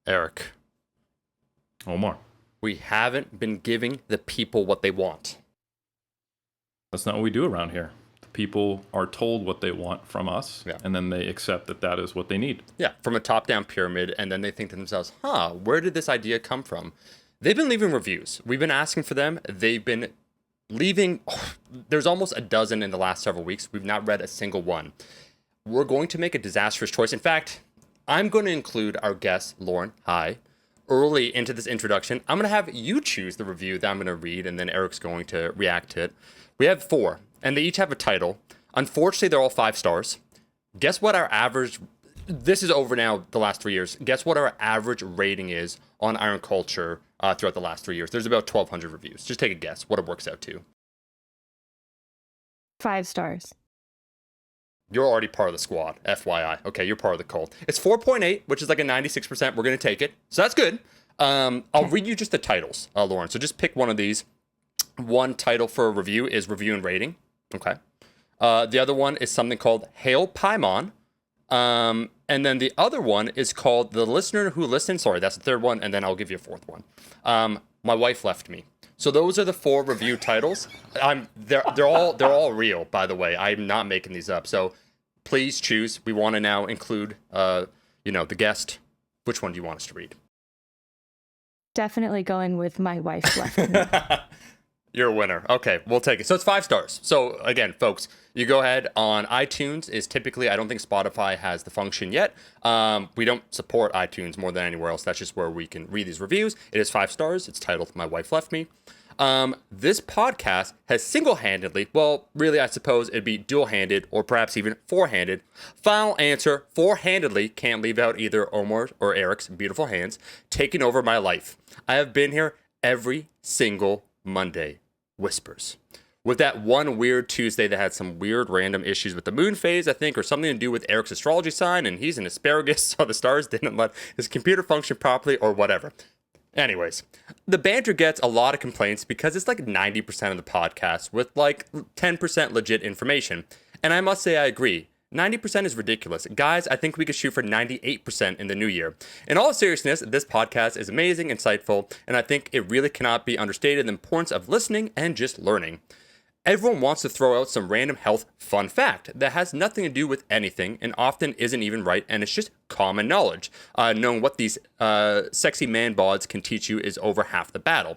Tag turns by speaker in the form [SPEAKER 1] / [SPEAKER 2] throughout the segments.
[SPEAKER 1] Eric,
[SPEAKER 2] Omar.
[SPEAKER 1] we haven't been giving the people what they want.
[SPEAKER 2] That's not what we do around here. The people are told what they want from us, and then they accept that that is what they need.
[SPEAKER 1] Yeah, from a top-down pyramid, and then they think to themselves, where did this idea come from? They've been leaving reviews. We've been asking for them. They've been leaving. There's almost a dozen in the last several weeks. We've not read a single one. We're going to make a disastrous choice. In fact, I'm going to include our guest, Lauren. Hi. Early into this introduction, I'm going to have you choose the review that I'm going to read, and then Eric's going to react to it. We have 4, and they each have a title. Unfortunately, they're all 5 stars. Guess what our average... This is over now the last 3 years. Guess what our average rating is on Iron Culture throughout the last 3 years? There's about 1,200 reviews. Just take a guess what it works out to.
[SPEAKER 3] 5 stars.
[SPEAKER 1] You're already part of the squad, FYI. Okay, you're part of the cult. It's 4.8, which is like a 96%. We're going to take it. So that's good. I'll read you just the titles, Lauren. So just pick one of these. One title for a review is Review and Rating. Okay. The other one is something called Hail Paimon. And then the other one is called The Listener Who Listened. Sorry, that's the third one. And then I'll give you a fourth one. My Wife Left Me. So those are the 4 review titles. They're all real, by the way. I'm not making these up. So please choose. We want to now include, the guest. Which one do you want us to read?
[SPEAKER 3] Definitely going with My Wife Left Me.
[SPEAKER 1] You're a winner. Okay, we'll take it. So it's 5 stars. So again, folks, you go ahead on iTunes is typically, I don't think Spotify has the function yet. We don't support iTunes more than anywhere else. That's just where we can read these reviews. It is 5 stars. It's titled My Wife Left Me. This podcast has single-handedly, well, really, I suppose it'd be dual-handed or perhaps even four-handed. Final answer, four-handedly, can't leave out either Omar or Eric's beautiful hands, taking over my life. I have been here every single Monday. Whispers. With that one weird Tuesday that had some weird random issues with the moon phase, I think, or something to do with Eric's astrology sign, and he's an asparagus, so the stars didn't let his computer function properly, or whatever. Anyways, the banter gets a lot of complaints because it's like 90% of the podcast with like 10% legit information. And I must say I agree. 90% is ridiculous. Guys, I think we could shoot for 98% in the new year. In all seriousness, this podcast is amazing, insightful, and I think it really cannot be understated the importance of listening and just learning. Everyone wants to throw out some random health fun fact that has nothing to do with anything and often isn't even right, and it's just common knowledge. Knowing what these sexy man bods can teach you is over half the battle.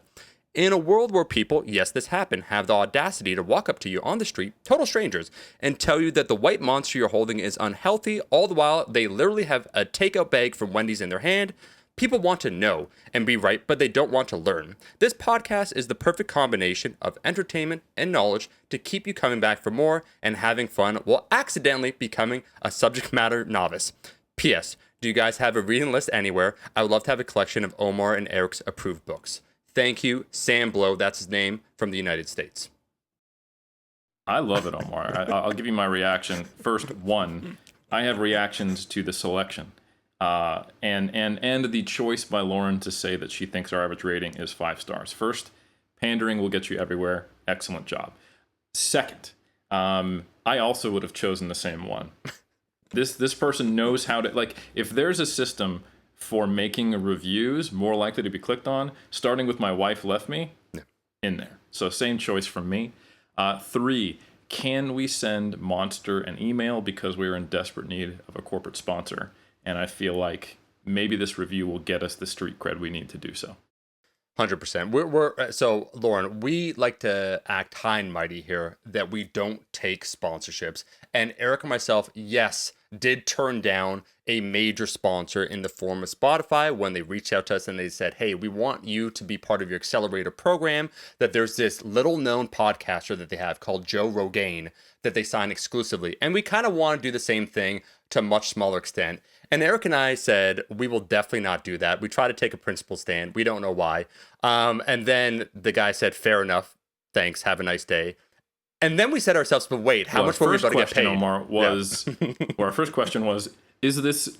[SPEAKER 1] In a world where people, yes, this happened, have the audacity to walk up to you on the street, total strangers, and tell you that the white monster you're holding is unhealthy, all the while they literally have a takeout bag from Wendy's in their hand. People want to know and be right, but they don't want to learn. This podcast is the perfect combination of entertainment and knowledge to keep you coming back for more and having fun while accidentally becoming a subject matter novice. P.S. Do you guys have a reading list anywhere? I would love to have a collection of Omar and Eric's approved books. Thank you, Sam Blow, that's his name, from the United States.
[SPEAKER 2] I love it, Omar. I'll give you my reaction. First, I have reactions to the selection. And the choice by Lauren to say that she thinks our average rating is 5 stars. First, pandering will get you everywhere. Excellent job. Second, I also would have chosen the same one. This person knows how to, like, if there's a system for making reviews more likely to be clicked on, starting with My Wife Left Me, in there. So same choice from me. 3, can we send Monster an email because we're in desperate need of a corporate sponsor? And I feel like maybe this review will get us the street cred we need to do so.
[SPEAKER 1] 100%. So, Lauren, we like to act high and mighty here that we don't take sponsorships. And Eric and myself, yes, did turn down a major sponsor in the form of Spotify when they reached out to us and they said, hey, we want you to be part of your accelerator program, that there's this little known podcaster that they have called Joe Rogan that they sign exclusively. And we kind of want to do the same thing to a much smaller extent. And Eric and I said, we will definitely not do that. We try to take a principle stand. We don't know why. And then the guy said, fair enough. Thanks. Have a nice day. And then we said to ourselves, but wait, how much were we about to get paid?
[SPEAKER 2] Omar, was, well, our first question was,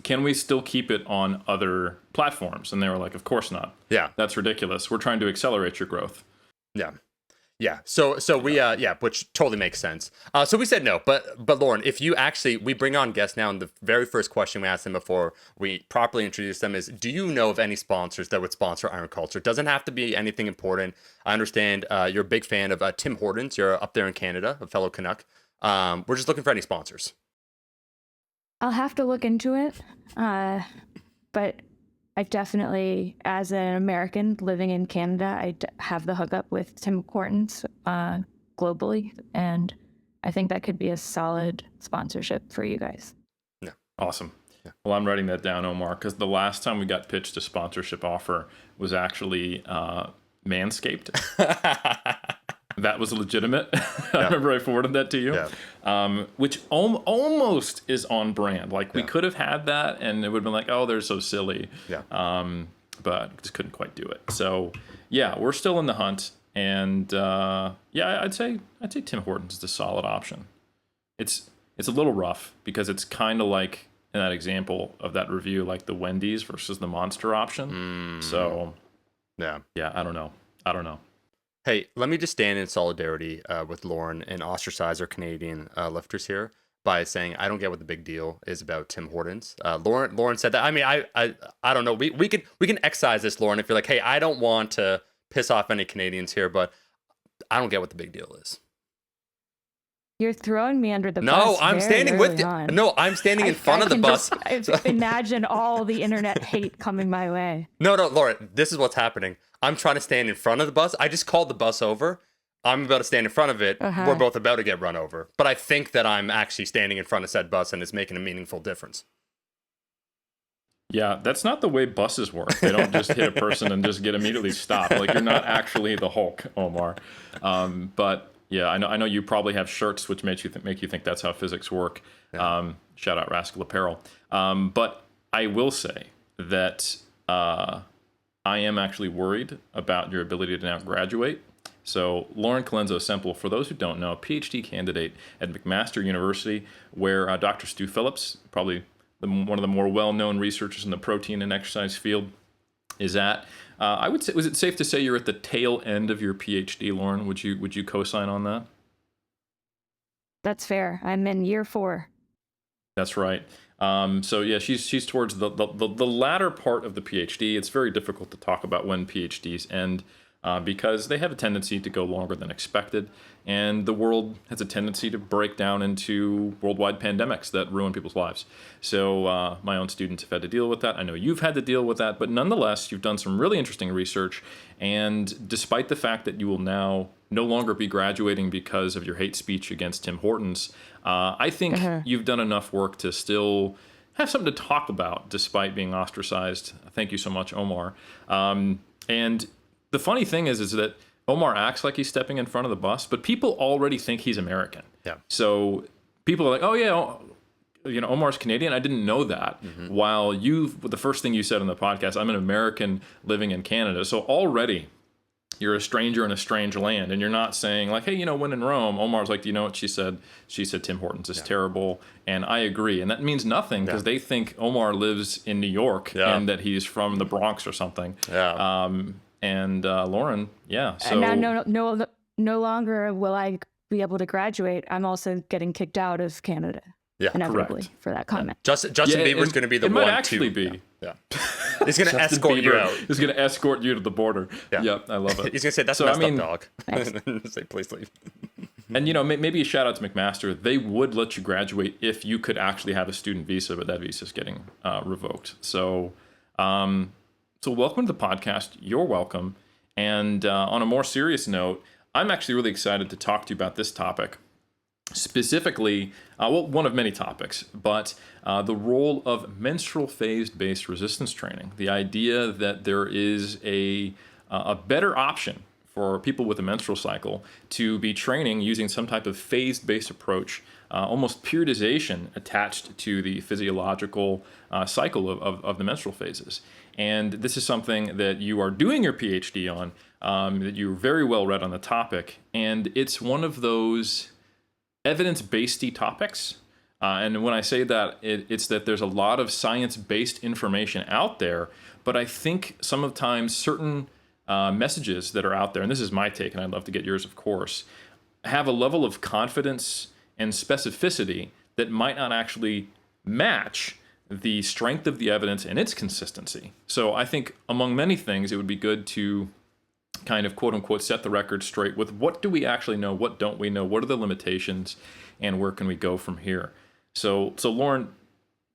[SPEAKER 2] can we still keep it on other platforms? And they were like, of course not.
[SPEAKER 1] Yeah.
[SPEAKER 2] That's ridiculous. We're trying to accelerate your growth.
[SPEAKER 1] Yeah. Yeah. So we which totally makes sense. So we said no, but Lauren, if you actually we bring on guests now, and the very first question we ask them before we properly introduce them is, do you know of any sponsors that would sponsor Iron Culture? It doesn't have to be anything important. I understand you're a big fan of Tim Hortons. You're up there in Canada, a fellow Canuck. We're just looking for any sponsors.
[SPEAKER 3] I'll have to look into it, but I've definitely, as an American living in Canada, have the hookup with Tim Hortons globally, and I think that could be a solid sponsorship for you guys.
[SPEAKER 1] Yeah.
[SPEAKER 2] Awesome. Yeah. Well, I'm writing that down, Omar, because the last time we got pitched a sponsorship offer was actually Manscaped. That was legitimate. I remember I forwarded that to you, which almost is on brand. Like, we could have had that, and it would have been like, oh, they're so silly. But just couldn't quite do it. So, yeah, we're still in the hunt. And, I'd say Tim Hortons is a solid option. It's a little rough because it's kind of like in that example of that review, like the Wendy's versus the Monster option. So, I don't know.
[SPEAKER 1] Hey, let me just stand in solidarity with Lauren and ostracize our Canadian lifters here by saying I don't get what the big deal is about Tim Hortons. Lauren said that. I mean, I don't know. We can excise this, Lauren, if you're like, hey, I don't want to piss off any Canadians here, but I don't get what the big deal is.
[SPEAKER 3] You're throwing me under the bus.
[SPEAKER 1] No, I'm standing with you.
[SPEAKER 3] On.
[SPEAKER 1] No, I'm standing in front of the bus.
[SPEAKER 3] Imagine all the internet hate coming my way.
[SPEAKER 1] No, Lauren, this is what's happening. I'm trying to stand in front of the bus. I just called the bus over. I'm about to stand in front of it. We're both about to get run over. But I think that I'm actually standing in front of said bus and it's making a meaningful difference.
[SPEAKER 2] Yeah, that's not the way buses work. They don't just hit a person and just get immediately stopped. Like, you're not actually the Hulk, Omar. But yeah, I know you probably have shirts which make you think that's how physics work. Shout out Rascal Apparel. But I will say that I am actually worried about your ability to now graduate. So Lauren Colenso-Semple, for those who don't know, a PhD candidate at McMaster University, where Dr. Stu Phillips, probably one of the more well-known researchers in the protein and exercise field, is at. I would say, was it safe to say you're at the tail end of your PhD, Lauren? Would you co-sign on that?
[SPEAKER 3] That's fair. I'm in year 4.
[SPEAKER 2] That's right. So yeah, she's towards the latter part of the PhD. It's very difficult to talk about when PhDs end because they have a tendency to go longer than expected, and the world has a tendency to break down into worldwide pandemics that ruin people's lives. So my own students have had to deal with that. I know you've had to deal with that, but nonetheless, you've done some really interesting research, and despite the fact that you will now no longer be graduating because of your hate speech against Tim Hortons, I think you've done enough work to still have something to talk about despite being ostracized. Thank you so much, Omar. And the funny thing is that Omar acts like he's stepping in front of the bus, but people already think he's American. Yeah. So people are like, oh yeah, Omar's Canadian. I didn't know that. Mm-hmm. While the first thing you said on the podcast, I'm an American living in Canada. So already you're a stranger in a strange land, and you're not saying like, hey, when in Rome, Omar's like, do you know what she said? She said Tim Hortons is terrible, and I agree. And that means nothing because they think Omar lives in New York and that he's from the Bronx or something. Yeah. And Lauren, so
[SPEAKER 3] and now no longer will I be able to graduate. I'm also getting kicked out of Canada. Yeah, inevitably
[SPEAKER 2] correct.
[SPEAKER 3] For that comment.
[SPEAKER 1] Justin Bieber's going to be the one.
[SPEAKER 2] It might actually be.
[SPEAKER 1] Yeah. He's going to escort you out.
[SPEAKER 2] He's going to escort you to the border. Yeah. Yep, I love it.
[SPEAKER 1] He's going to say, that's messed up, dog. Say, please leave.
[SPEAKER 2] And, maybe a shout out to McMaster. They would let you graduate if you could actually have a student visa, but that visa is getting revoked. So welcome to the podcast. You're welcome. And on a more serious note, I'm actually really excited to talk to you about this topic. Specifically, one of many topics, but the role of menstrual phase-based resistance training. The idea that there is a better option for people with a menstrual cycle to be training using some type of phase-based approach, almost periodization attached to the physiological cycle of the menstrual phases. And this is something that you are doing your PhD on, that you're very well read on the topic, and it's one of those evidence-based topics. And when I say that, it's that there's a lot of science-based information out there, but I think sometimes certain messages that are out there, and this is my take, and I'd love to get yours, of course, have a level of confidence and specificity that might not actually match the strength of the evidence and its consistency. So I think among many things, it would be good to kind of quote unquote set the record straight with what do we actually know, what don't we know, what are the limitations, and where can we go from here. So Lauren,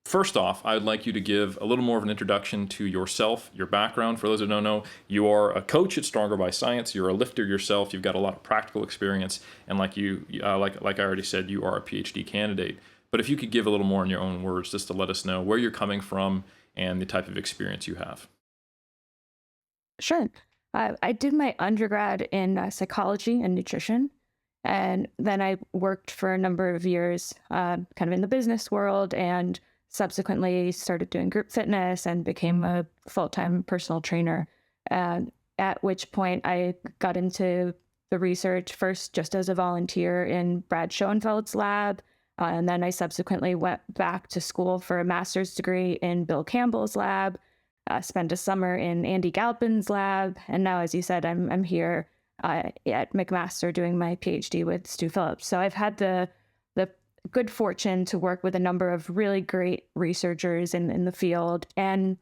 [SPEAKER 2] first off, I would like you to give a little more of an introduction to yourself, your background. For those who don't know, you are a coach at Stronger by Science. You're a lifter yourself. You've got a lot of practical experience, and like I already said, you are a PhD candidate. But if you could give a little more in your own words, just to let us know where you're coming from and the type of experience you have.
[SPEAKER 3] Sure. I did my undergrad in psychology and nutrition, and then I worked for a number of years kind of in the business world, and subsequently started doing group fitness and became a full-time personal trainer, at which point I got into the research first just as a volunteer in Brad Schoenfeld's lab, and then I subsequently went back to school for a master's degree in Bill Campbell's lab, spent a summer in Andy Galpin's lab, and now, as you said, I'm here at McMaster doing my PhD with Stu Phillips. So I've had the good fortune to work with a number of really great researchers in the field, and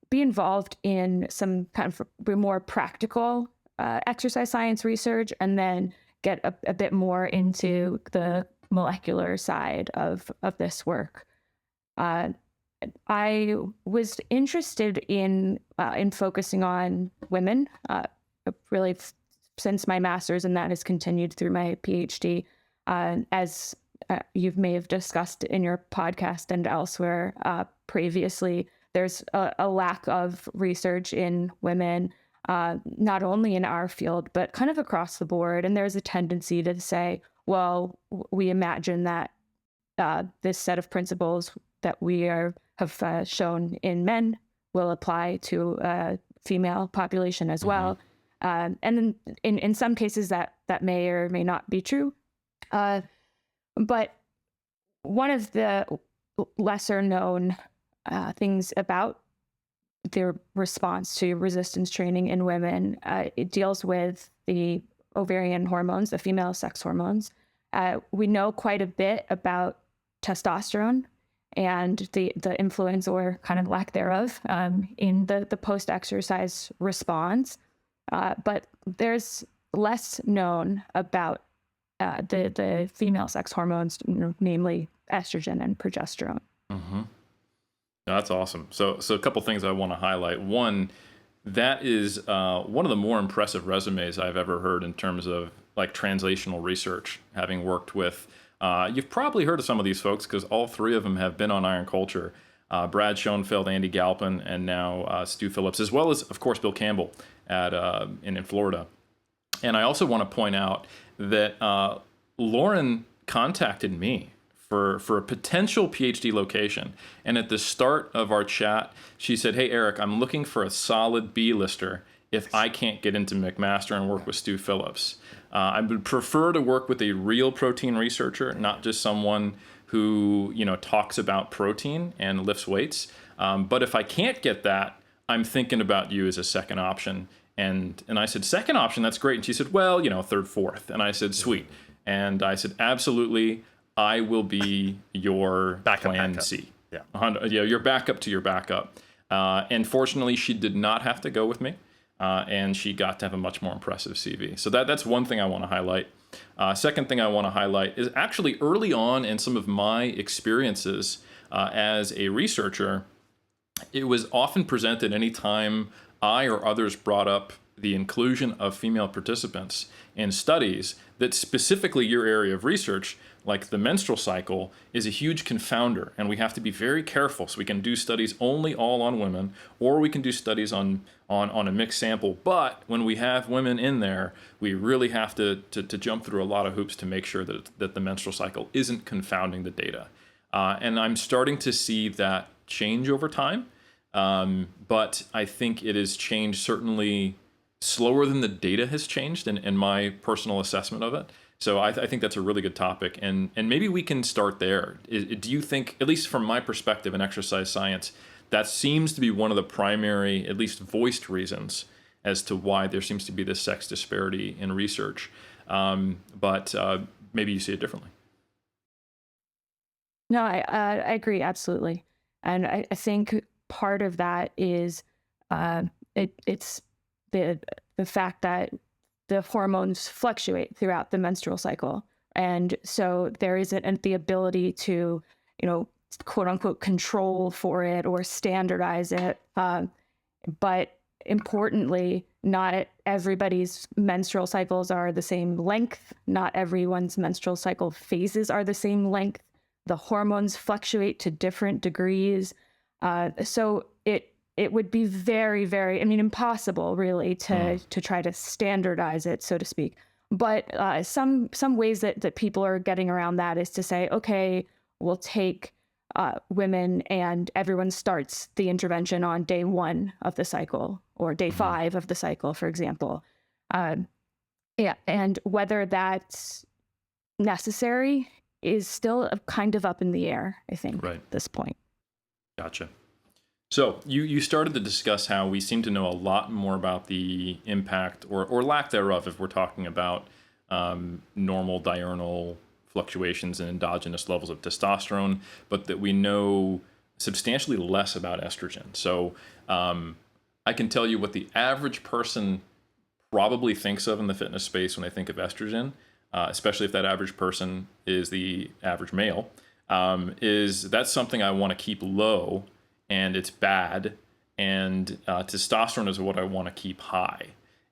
[SPEAKER 3] be involved in some kind of more practical exercise science research, and then get a bit more into the molecular side of this work. I was interested in focusing on women, really since my master's, and that has continued through my PhD. As you may have discussed in your podcast and elsewhere previously, there's a lack of research in women, not only in our field, but kind of across the board. And there's a tendency to say, well, we imagine that this set of principles that we have shown in men will apply to a female population as well. And then in some cases that may or may not be true. But one of the lesser known things about their response to resistance training in women, it deals with the ovarian hormones, the female sex hormones. We know quite a bit about testosterone and the influence, or kind of lack thereof, in the post-exercise response. But there's less known about the female sex hormones, namely estrogen and progesterone.
[SPEAKER 2] Mm-hmm. That's awesome. So a couple things I want to highlight. One, that is one of the more impressive resumes I've ever heard in terms of like translational research, having worked with, you've probably heard of some of these folks because all three of them have been on Iron Culture. Brad Schoenfeld, Andy Galpin, and now Stu Phillips, as well as, of course, Bill Campbell in Florida. And I also want to point out that Lauren contacted me for a potential PhD location. And at the start of our chat, she said, "Hey, Eric, I'm looking for a solid B-lister if I can't get into McMaster and work with Stu Phillips. I would prefer to work with a real protein researcher, not just someone who talks about protein and lifts weights. But if I can't get that, I'm thinking about you as a second option." And I said, "Second option, that's great." And she said, "Well, third, fourth." And I said, "Sweet." And I said, "Absolutely, I will be your plan C." Yeah, your backup to your backup. And fortunately, she did not have to go with me. And she got to have a much more impressive CV. So that's one thing I want to highlight. Second thing I want to highlight is actually early on in some of my experiences as a researcher, it was often presented anytime I or others brought up the inclusion of female participants in studies that specifically your area of research, like the menstrual cycle, is a huge confounder, and we have to be very careful. So we can do studies only all on women, or we can do studies on a mixed sample. But when we have women in there, we really have to jump through a lot of hoops to make sure that the menstrual cycle isn't confounding the data. And I'm starting to see that change over time. But I think it has changed certainly slower than the data has changed in my personal assessment of it. So I think that's a really good topic. And maybe we can start there. Do you think, at least from my perspective in exercise science, that seems to be one of the primary, at least voiced reasons as to why there seems to be this sex disparity in research. But maybe you see it differently.
[SPEAKER 3] No, I agree absolutely, and I think part of that is it's the fact that the hormones fluctuate throughout the menstrual cycle, and so there isn't the ability to, quote unquote, control for it or standardize it. But importantly, not everybody's menstrual cycles are the same length. Not everyone's menstrual cycle phases are the same length. The hormones fluctuate to different degrees. So it would be very, very, impossible really to try to standardize it, so to speak. But some ways that people are getting around that is to say, okay, we'll take women and everyone starts the intervention on day 1 of the cycle or day 5 of the cycle, for example. Yeah, and whether that's necessary is still kind of up in the air, I think, at this point.
[SPEAKER 2] Gotcha. So you started to discuss how we seem to know a lot more about the impact or lack thereof, if we're talking about normal diurnal fluctuations in endogenous levels of testosterone, but that we know substantially less about estrogen. So I can tell you what the average person probably thinks of in the fitness space when they think of estrogen, especially if that average person is the average male, is that's something I want to keep low, and it's bad, and testosterone is what I want to keep high.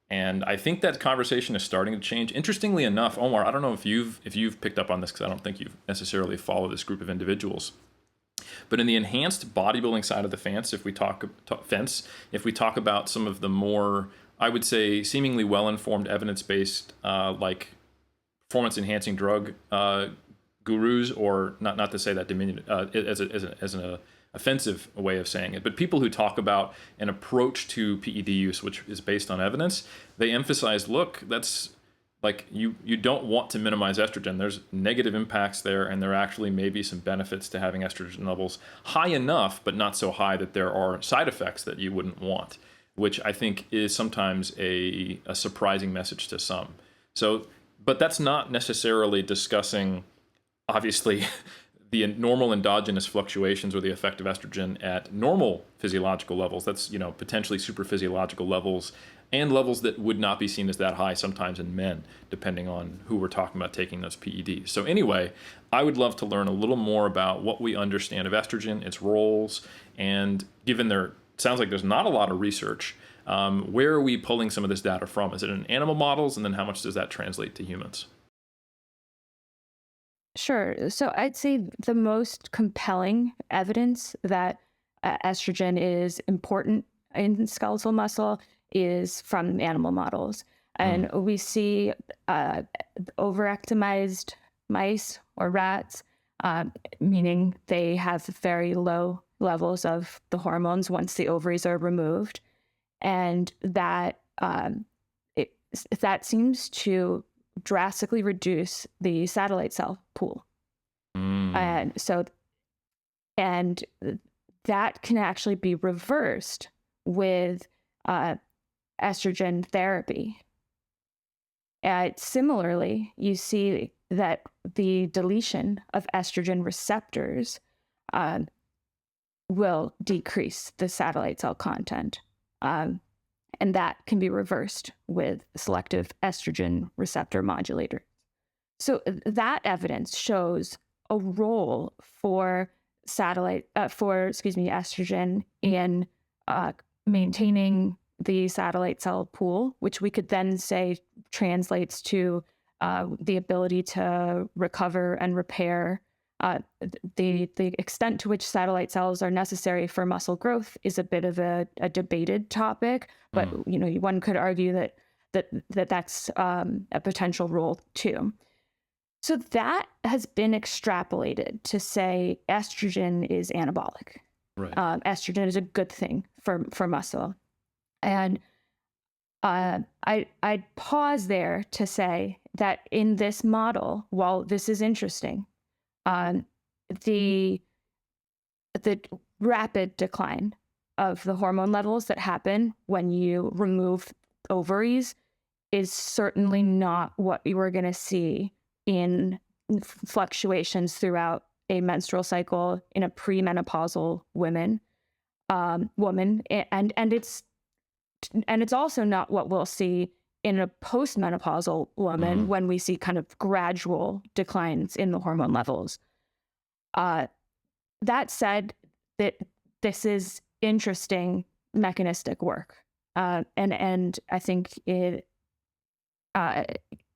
[SPEAKER 2] And I think that conversation is starting to change. Interestingly enough, Omar, I don't know if you've picked up on this, because I don't think you've necessarily followed this group of individuals. But in the enhanced bodybuilding side of the fence, if we talk about some of the more, I would say, seemingly well-informed, evidence-based, like performance-enhancing drug gurus, or not to say that as an offensive way of saying it, but people who talk about an approach to PED use which is based on evidence, they emphasize, look, that's like you don't want to minimize estrogen. There's negative impacts there, and there actually may be some benefits to having estrogen levels high enough, but not so high that there are side effects that you wouldn't want, which I think is sometimes a surprising message to some. So, but that's not necessarily discussing, obviously, the normal endogenous fluctuations or the effect of estrogen at normal physiological levels. That's, potentially super physiological levels, and levels that would not be seen as that high sometimes in men, depending on who we're talking about taking those PEDs. So anyway, I would love to learn a little more about what we understand of estrogen, its roles, and given sounds like there's not a lot of research, where are we pulling some of this data from? Is it in animal models, and then how much does that translate to humans?
[SPEAKER 3] Sure. So I'd say the most compelling evidence that estrogen is important in skeletal muscle is from animal models. And we see overactimized mice or rats, meaning they have very low levels of the hormones once the ovaries are removed. And that that seems to drastically reduce the satellite cell pool. And that can actually be reversed with estrogen therapy. Similarly, you see that the deletion of estrogen receptors will decrease the satellite cell content. And that can be reversed with selective estrogen receptor modulators. So that evidence shows a role for estrogen in maintaining the satellite cell pool, which we could then say translates to the ability to recover and repair. The extent to which satellite cells are necessary for muscle growth is a bit of a debated topic, but one could argue that's a potential role too. So that has been extrapolated to say estrogen is anabolic.
[SPEAKER 2] Right.
[SPEAKER 3] Estrogen is a good thing for muscle. And I'd pause there to say that in this model, while this is interesting, the rapid decline of the hormone levels that happen when you remove ovaries is certainly not what you are going to see in fluctuations throughout a menstrual cycle in a premenopausal woman, and it's also not what we'll see in a postmenopausal woman when we see kind of gradual declines in the hormone levels. That said, that this is interesting mechanistic work, and I think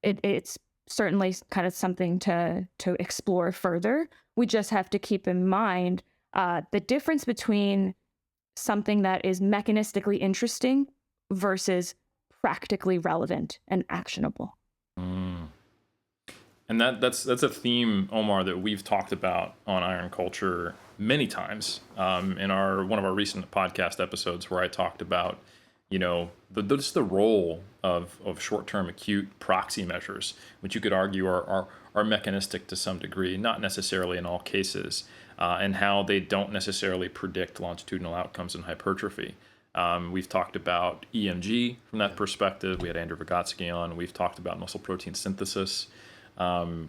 [SPEAKER 3] it's certainly kind of something to explore further. We just have to keep in mind the difference between something that is mechanistically interesting versus practically relevant and actionable.
[SPEAKER 2] And that's a theme, Omar, that we've talked about on Iron Culture many times in one of our recent podcast episodes, where I talked about, just the role of short-term acute proxy measures, which you could argue are mechanistic to some degree, not necessarily in all cases, and how they don't necessarily predict longitudinal outcomes in hypertrophy. We've talked about EMG from that perspective. We had Andrew Vygotsky on. We've talked about muscle protein synthesis,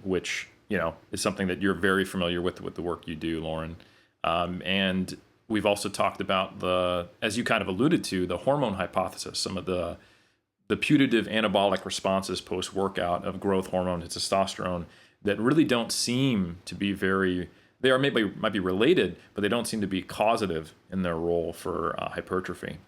[SPEAKER 2] which is something that you're very familiar with the work you do, Lauren. And we've also talked about as you kind of alluded to, the hormone hypothesis, some of the putative anabolic responses post-workout of growth hormone and testosterone that really don't seem to be might be related, but they don't seem to be causative in their role for hypertrophy.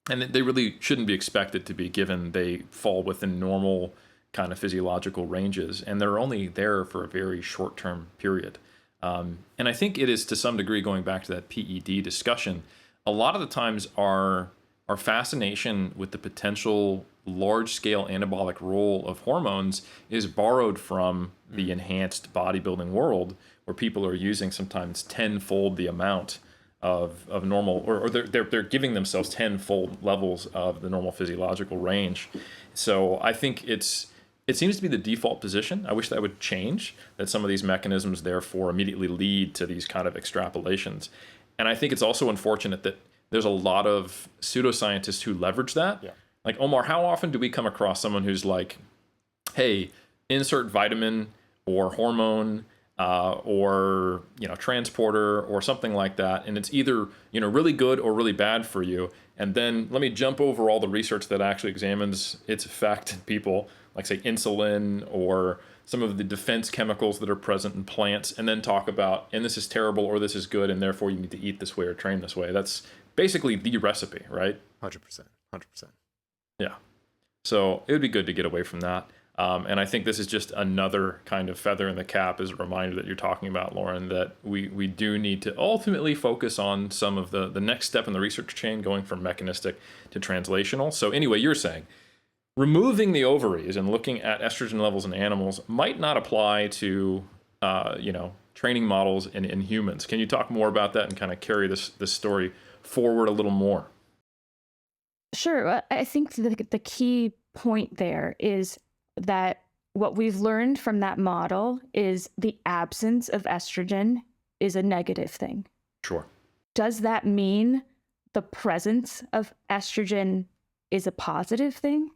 [SPEAKER 2] And they really shouldn't be expected to be, given they fall within normal kind of physiological ranges, and they're only there for a very short-term period. And I think it is, to some degree, going back to that PED discussion, a lot of the times our fascination with the potential large-scale anabolic role of hormones is borrowed from the enhanced bodybuilding world, where people are using sometimes tenfold the amount of normal, or they're giving themselves tenfold levels of the normal physiological range. So I think it seems to be the default position. I wish that would change, that some of these mechanisms therefore immediately lead to these kind of extrapolations. And I think it's also unfortunate that there's a lot of pseudoscientists who leverage that. Yeah. Like, Omar, how often do we come across someone who's like, hey, insert vitamin or hormone or transporter or something like that, and it's either really good or really bad for you, and then let me jump over all the research that actually examines its effect in people, like say insulin or some of the defense chemicals that are present in plants, and then talk about, and this is terrible or this is good, and therefore you need to eat this way or train this way. That's basically the recipe, right?
[SPEAKER 1] 100%.
[SPEAKER 2] Yeah. So it would be good to get away from that. And I think this is just another kind of feather in the cap, as a reminder that you're talking about, Lauren, that we do need to ultimately focus on some of the next step in the research chain, going from mechanistic to translational. So anyway, you're saying removing the ovaries and looking at estrogen levels in animals might not apply to, training models in humans. Can you talk more about that and kind of carry this story forward a little more?
[SPEAKER 3] Sure. I think the key point there is that what we've learned from that model is the absence of estrogen is a negative thing.
[SPEAKER 2] Sure.
[SPEAKER 3] Does that mean the presence of estrogen is a positive thing?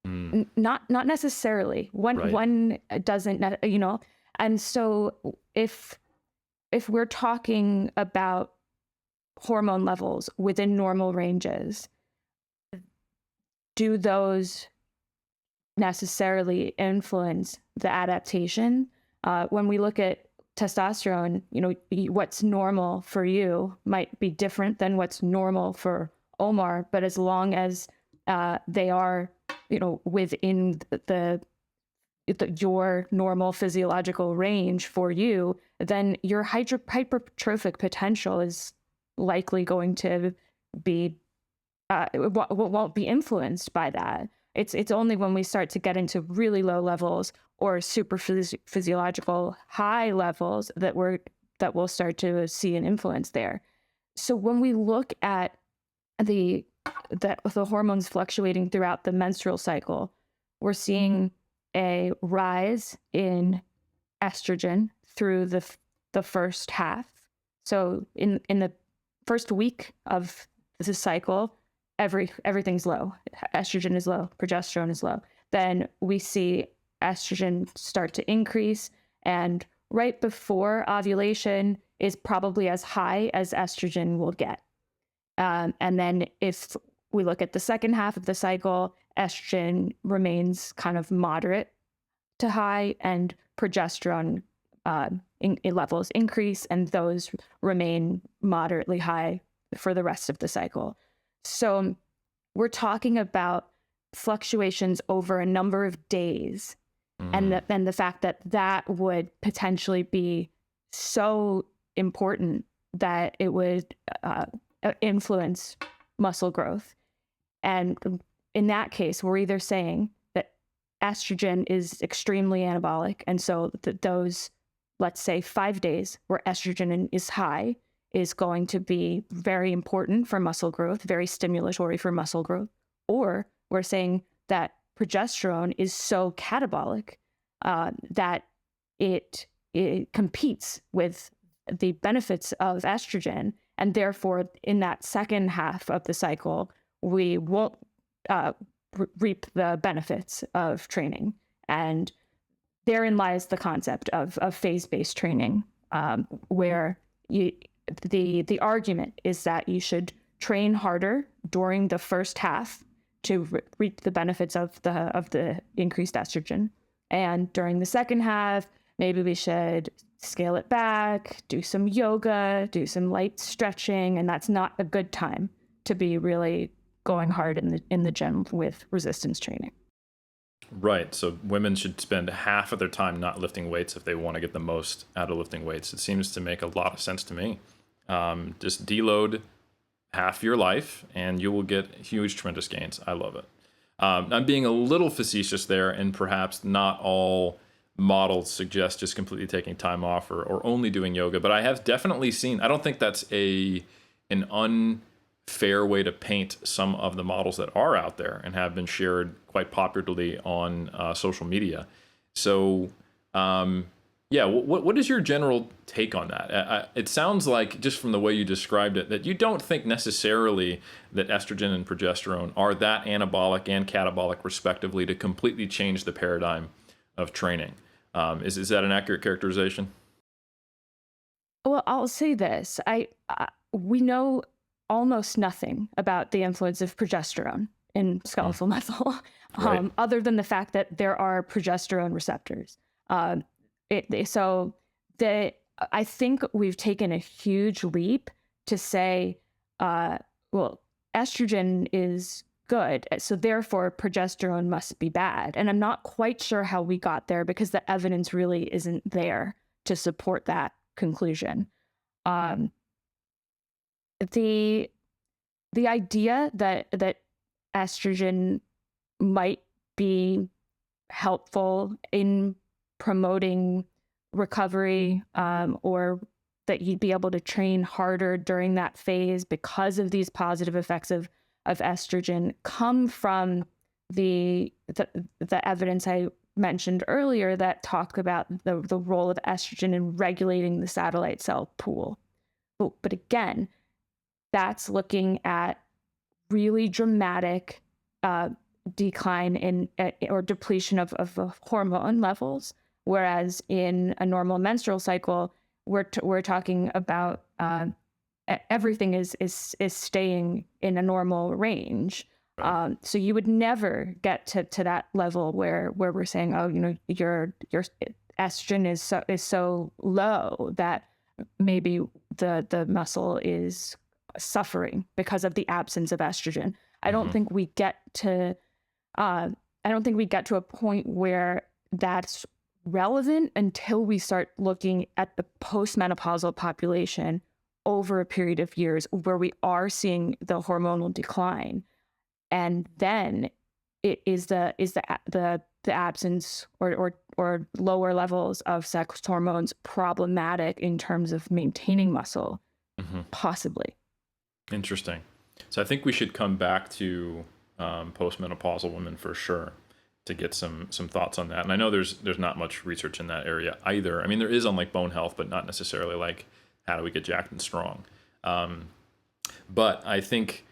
[SPEAKER 3] Not necessarily. One doesn't, and so if we're talking about hormone levels within normal ranges, do those necessarily influence the adaptation? When we look at testosterone, what's normal for you might be different than what's normal for Omar, but as long as they are, within your normal physiological range for you, then your hypertrophic potential is likely going to be won't be influenced by that. It's only when we start to get into really low levels or super physiological high levels that we'll start to see an influence there. So when we look at the hormones fluctuating throughout the menstrual cycle, we're seeing a rise in estrogen through the first half. So in the first week of the cycle, everything's low. Estrogen is low, progesterone is low. Then we see estrogen start to increase, and right before ovulation is probably as high as estrogen will get. And then if we look at the second half of the cycle, estrogen remains kind of moderate to high, and progesterone levels increase, and those remain moderately high for the rest of the cycle. So we're talking about fluctuations over a number of days, and the fact that that would potentially be so important that it would influence muscle growth. And in that case, we're either saying that estrogen is extremely anabolic, and so those, let's say, 5 days where estrogen is high is going to be very important for muscle growth, very stimulatory for muscle growth. Or we're saying that progesterone is so catabolic that it competes with the benefits of estrogen, and therefore in that second half of the cycle, we won't reap the benefits of training. And therein lies the concept of phase-based training, where the argument is that you should train harder during the first half to reap the benefits of the increased estrogen, and during the second half, maybe we should scale it back, do some yoga, do some light stretching, and that's not a good time to be really going hard in the gym with resistance training.
[SPEAKER 2] Right. So women should spend half of their time not lifting weights if they want to get the most out of lifting weights. It seems to make a lot of sense to me. Just deload half your life and you will get huge, tremendous gains. I love it. I'm being a little facetious there, and perhaps not all models suggest just completely taking time off or only doing yoga. But I have definitely seen, I don't think that's an unfair way to paint some of the models that are out there and have been shared quite popularly on social media. So, yeah, what is your general take on that? It sounds like, just from the way you described it, that you don't think necessarily that estrogen and progesterone are that anabolic and catabolic, respectively, to completely change the paradigm of training. Is that an accurate characterization?
[SPEAKER 3] Well, I'll say this. We know almost nothing about the influence of progesterone in skeletal muscle,
[SPEAKER 2] Right.
[SPEAKER 3] other than the fact that there are progesterone receptors. I think we've taken a huge leap to say, well, estrogen is good, so therefore progesterone must be bad. And I'm not quite sure how we got there, because the evidence really isn't there to support that conclusion. The idea that estrogen might be helpful in promoting recovery, or that you'd be able to train harder during that phase because of these positive effects of estrogen, come from the evidence I mentioned earlier that talked about the role of estrogen in regulating the satellite cell pool. But again, that's looking at really dramatic decline in or depletion of hormone levels, whereas in a normal menstrual cycle, we're talking about everything is staying in a normal range. So you would never get to that level where we're saying, oh, your estrogen is so low that maybe the muscle is suffering because of the absence of estrogen. I don't think we get to a point where that's relevant until we start looking at the postmenopausal population over a period of years, where we are seeing the hormonal decline, and then it is the absence or lower levels of sex hormones problematic in terms of maintaining muscle, possibly.
[SPEAKER 2] Interesting. So I think we should come back to postmenopausal women for sure to get some thoughts on that. And I know there's not much research in that area either. I mean, there is on like bone health, but not necessarily like how do we get jacked and strong. But I think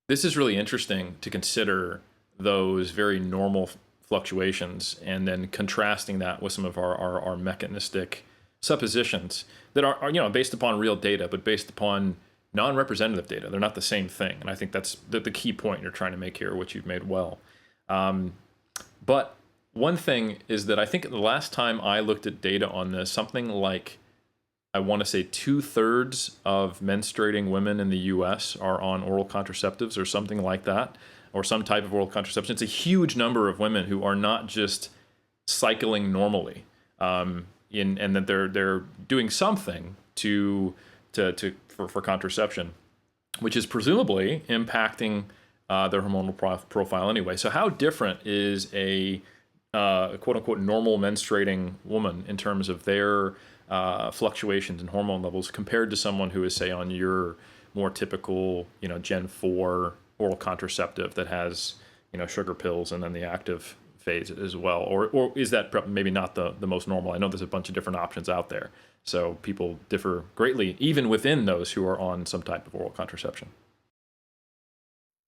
[SPEAKER 2] this is really interesting to consider those very normal fluctuations and then contrasting that with some of our mechanistic suppositions that are based upon real data, but based upon non-representative data. They're not the same thing. And I think that's the key point you're trying to make here, which you've made well. But one thing is that I think the last time I looked at data on this, something like, I want to say 2/3 of menstruating women in the US are on oral contraceptives or something like that, or some type of oral contraception. It's a huge number of women who are not just cycling normally, and that they're doing something for contraception, which is presumably impacting their hormonal profile anyway. So how different is a quote unquote normal menstruating woman in terms of their fluctuations in hormone levels compared to someone who is, say, on your more typical, Gen 4 oral contraceptive that has, sugar pills and then the active phase as well? Or is that maybe not the most normal? I know there's a bunch of different options out there. So people differ greatly, even within those who are on some type of oral contraception.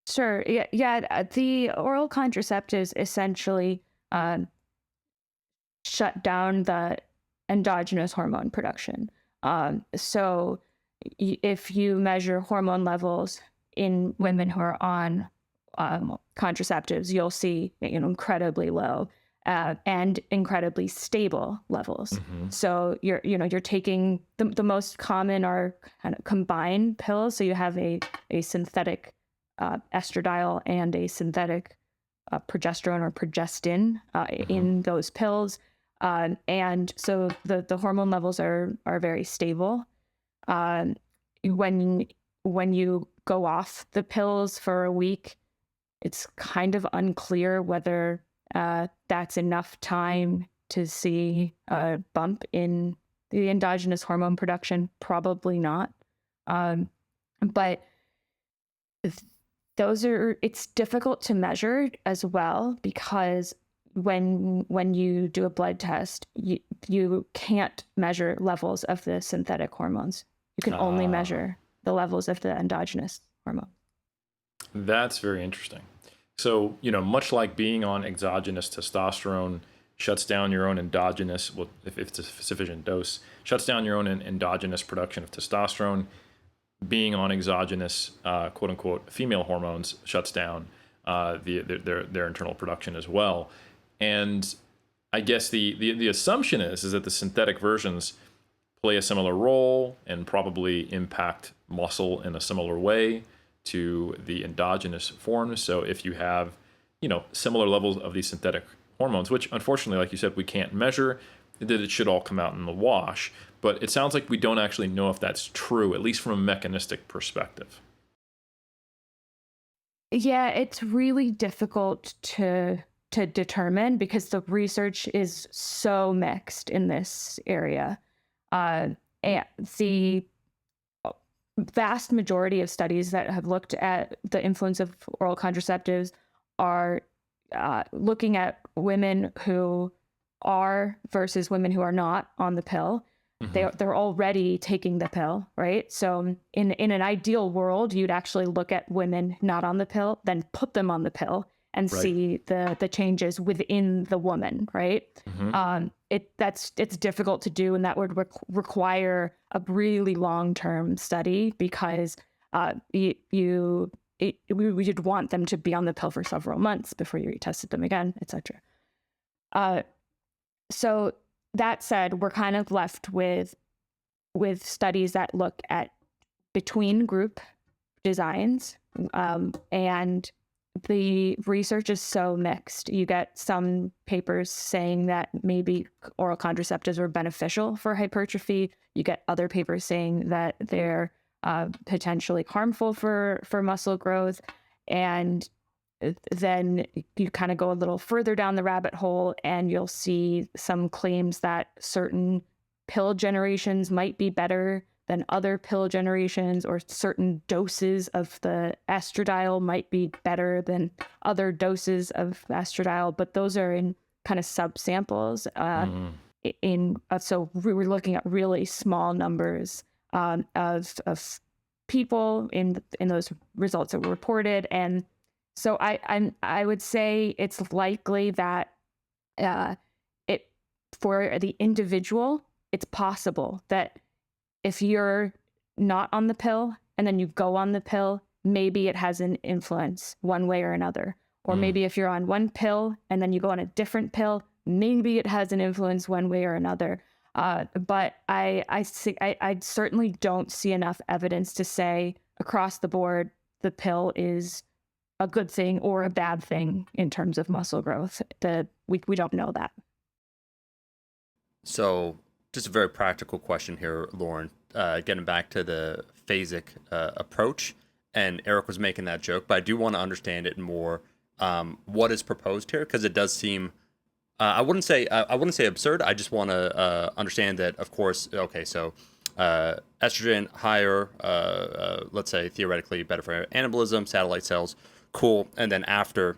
[SPEAKER 3] Sure. Yeah. The oral contraceptives essentially shut down the endogenous hormone production. So if you measure hormone levels in women who are on contraceptives, you'll see incredibly low and incredibly stable levels.
[SPEAKER 2] Mm-hmm.
[SPEAKER 3] So you're taking the most common are kind of combined pills. So you have a synthetic estradiol and a synthetic progesterone or progestin in those pills. And so the hormone levels are very stable. When you go off the pills for a week, it's kind of unclear whether that's enough time to see a bump in the endogenous hormone production. Probably not. But it's difficult to measure as well, because when you do a blood test, you can't measure levels of the synthetic hormones. You can only measure the levels of the endogenous hormone.
[SPEAKER 2] That's very interesting. So, much like being on exogenous testosterone shuts down your own endogenous, well, if it's a sufficient dose, shuts down your own endogenous production of testosterone, being on exogenous, quote unquote, female hormones shuts down their internal production as well. And I guess the assumption is that the synthetic versions play a similar role and probably impact muscle in a similar way to the endogenous forms. So if you have, similar levels of these synthetic hormones, which unfortunately, like you said, we can't measure, that it should all come out in the wash. But it sounds like we don't actually know if that's true, at least from a mechanistic perspective.
[SPEAKER 3] Yeah, it's really difficult to determine because the research is so mixed in this area. And the vast majority of studies that have looked at the influence of oral contraceptives are looking at women who are versus women who are not on the pill. Mm-hmm. They're already taking the pill, right? So in an ideal world, you'd actually look at women not on the pill, then put them on the pill and see the changes within the woman, right? Mm-hmm. It's difficult to do, and that would require a really long-term study because we'd want them to be on the pill for several months before you retested them again, etc. So that said, we're kind of left with studies that look at between group designs, and the research is so mixed. You get some papers saying that maybe oral contraceptives are beneficial for hypertrophy. You get other papers saying that they're potentially harmful for muscle growth. And then you kind of go a little further down the rabbit hole and you'll see some claims that certain pill generations might be better than other pill generations, or certain doses of the estradiol might be better than other doses of estradiol, but those are in kind of subsamples. So we're looking at really small numbers of people in those results that were reported. And so I would say it's likely that it for the individual, it's possible that if you're not on the pill and then you go on the pill, maybe it has an influence one way or another. Or maybe if you're on one pill and then you go on a different pill, maybe it has an influence one way or another. But I certainly don't see enough evidence to say across the board the pill is a good thing or a bad thing in terms of muscle growth. We don't know that.
[SPEAKER 1] So just a very practical question here, Lauren. Getting back to the phasic approach, and Eric was making that joke, but I do want to understand it more. What is proposed here, because it does seem I wouldn't say absurd. I just want to understand that, of course. Okay, so estrogen higher, let's say theoretically better for anabolism, satellite cells, cool. And then after,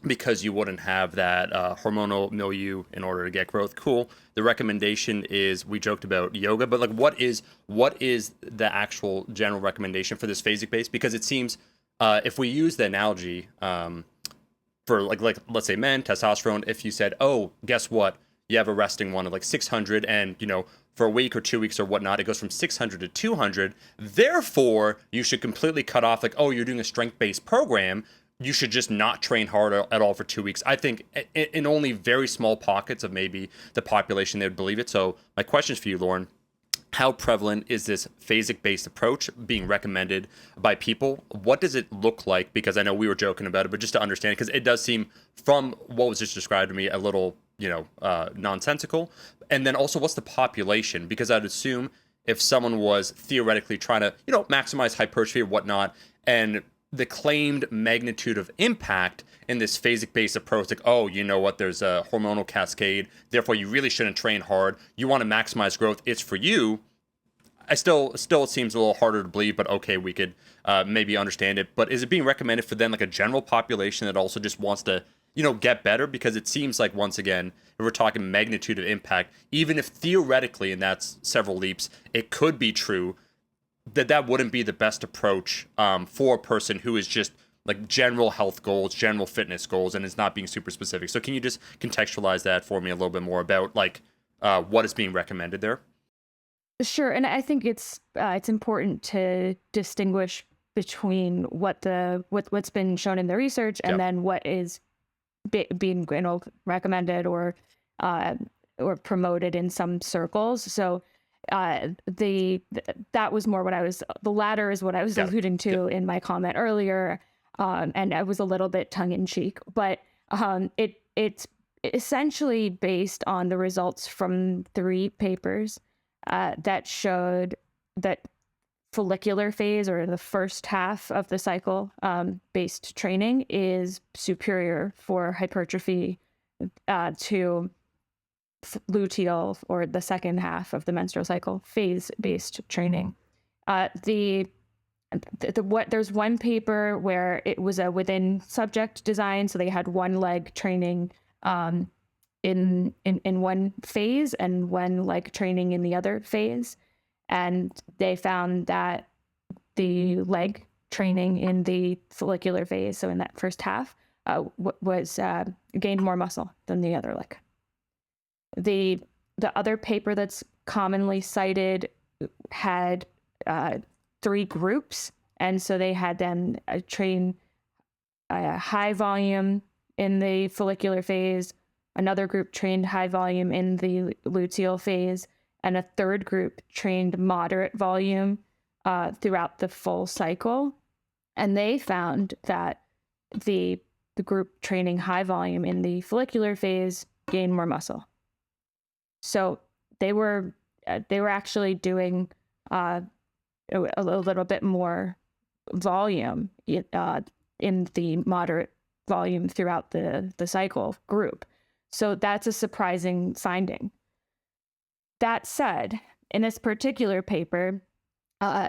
[SPEAKER 1] because you wouldn't have that hormonal milieu in order to get growth, cool. The recommendation is, we joked about yoga, but like what is the actual general recommendation for this phasic base? Because it seems if we use the analogy for like let's say men, testosterone, if you said, oh, guess what, you have a resting one of like 600, and for a week or 2 weeks or whatnot, it goes from 600 to 200, therefore you should completely cut off, like, oh, you're doing a strength-based program, you should just not train hard at all for 2 weeks. I think in only very small pockets of maybe the population, they would believe it. So my question is for you, Lauren. How prevalent is this phasic-based approach being recommended by people? What does it look like? Because I know we were joking about it, but just to understand, because it does seem, from what was just described to me, a little, nonsensical. And then also, what's the population? Because I'd assume if someone was theoretically trying to, maximize hypertrophy or whatnot, and the claimed magnitude of impact in this phasic-based approach, like, oh, you know what, there's a hormonal cascade, therefore you really shouldn't train hard, you want to maximize growth, it's for you. It still seems a little harder to believe, but okay, we could maybe understand it. But is it being recommended for then like a general population that also just wants to, get better? Because it seems like, once again, if we're talking magnitude of impact, even if theoretically, and that's several leaps, it could be true, that wouldn't be the best approach for a person who is just like general health goals, general fitness goals, and is not being super specific. So can you just contextualize that for me a little bit more about like what is being recommended there?
[SPEAKER 3] Sure, and I think it's important to distinguish between what's been shown in the research and then what is being recommended or promoted in some circles. So that was more the latter is what I was alluding to in my comment earlier, and I was a little bit tongue in cheek, but it's essentially based on the results from 3 papers that showed that follicular phase, or the first half of the cycle based training, is superior for hypertrophy to luteal, or the second half of the menstrual cycle phase-based training. There's one paper where it was a within subject design, so they had one leg training in one phase and one leg training in the other phase, and they found that the leg training in the follicular phase, so in that first half, gained more muscle than the other leg. The other paper that's commonly cited had 3 groups, and so they had them train high volume in the follicular phase, another group trained high volume in the luteal phase, and a third group trained moderate volume throughout the full cycle. And they found that the group training high volume in the follicular phase gained more muscle. So they were actually doing a little bit more volume in the moderate volume throughout the cycle group. So that's a surprising finding. That said, in this particular paper,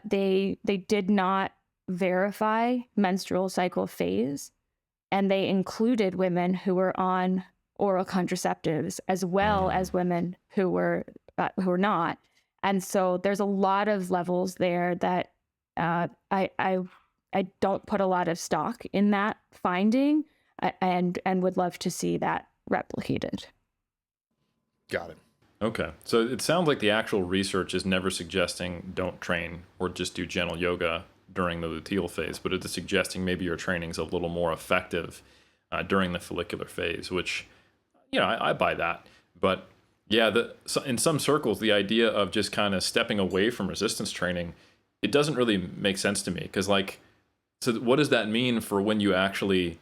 [SPEAKER 3] they did not verify menstrual cycle phase, and they included women who were on oral contraceptives as well as women who were not. And so there's a lot of levels there that I don't put a lot of stock in that finding, and would love to see that replicated.
[SPEAKER 1] Got it.
[SPEAKER 2] Okay. So it sounds like the actual research is never suggesting don't train or just do gentle yoga during the luteal phase, but it is suggesting maybe your training is a little more effective during the follicular phase, which, I buy that. But yeah, in some circles, the idea of just kind of stepping away from resistance training, it doesn't really make sense to me. Because so what does that mean for when you actually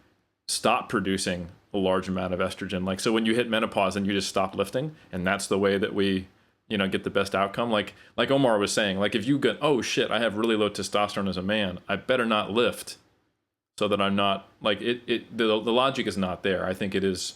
[SPEAKER 2] stop producing a large amount of estrogen? Like, so when you hit menopause and you just stop lifting, and that's the way that we, get the best outcome. Like Omar was saying, like if you get, oh shit, I have really low testosterone as a man, I better not lift so that I'm not like the logic is not there. I think it is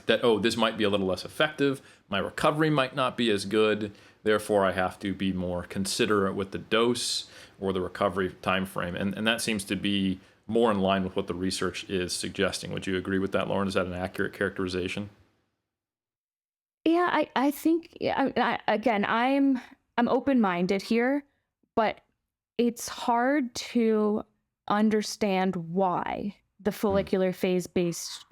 [SPEAKER 2] that, oh, this might be a little less effective. My recovery might not be as good. Therefore, I have to be more considerate with the dose or the recovery time frame. And that seems to be more in line with what the research is suggesting. Would you agree with that, Lauren? Is that an accurate characterization?
[SPEAKER 3] Yeah, I think, again, I'm open-minded here, but it's hard to understand why the follicular phase-based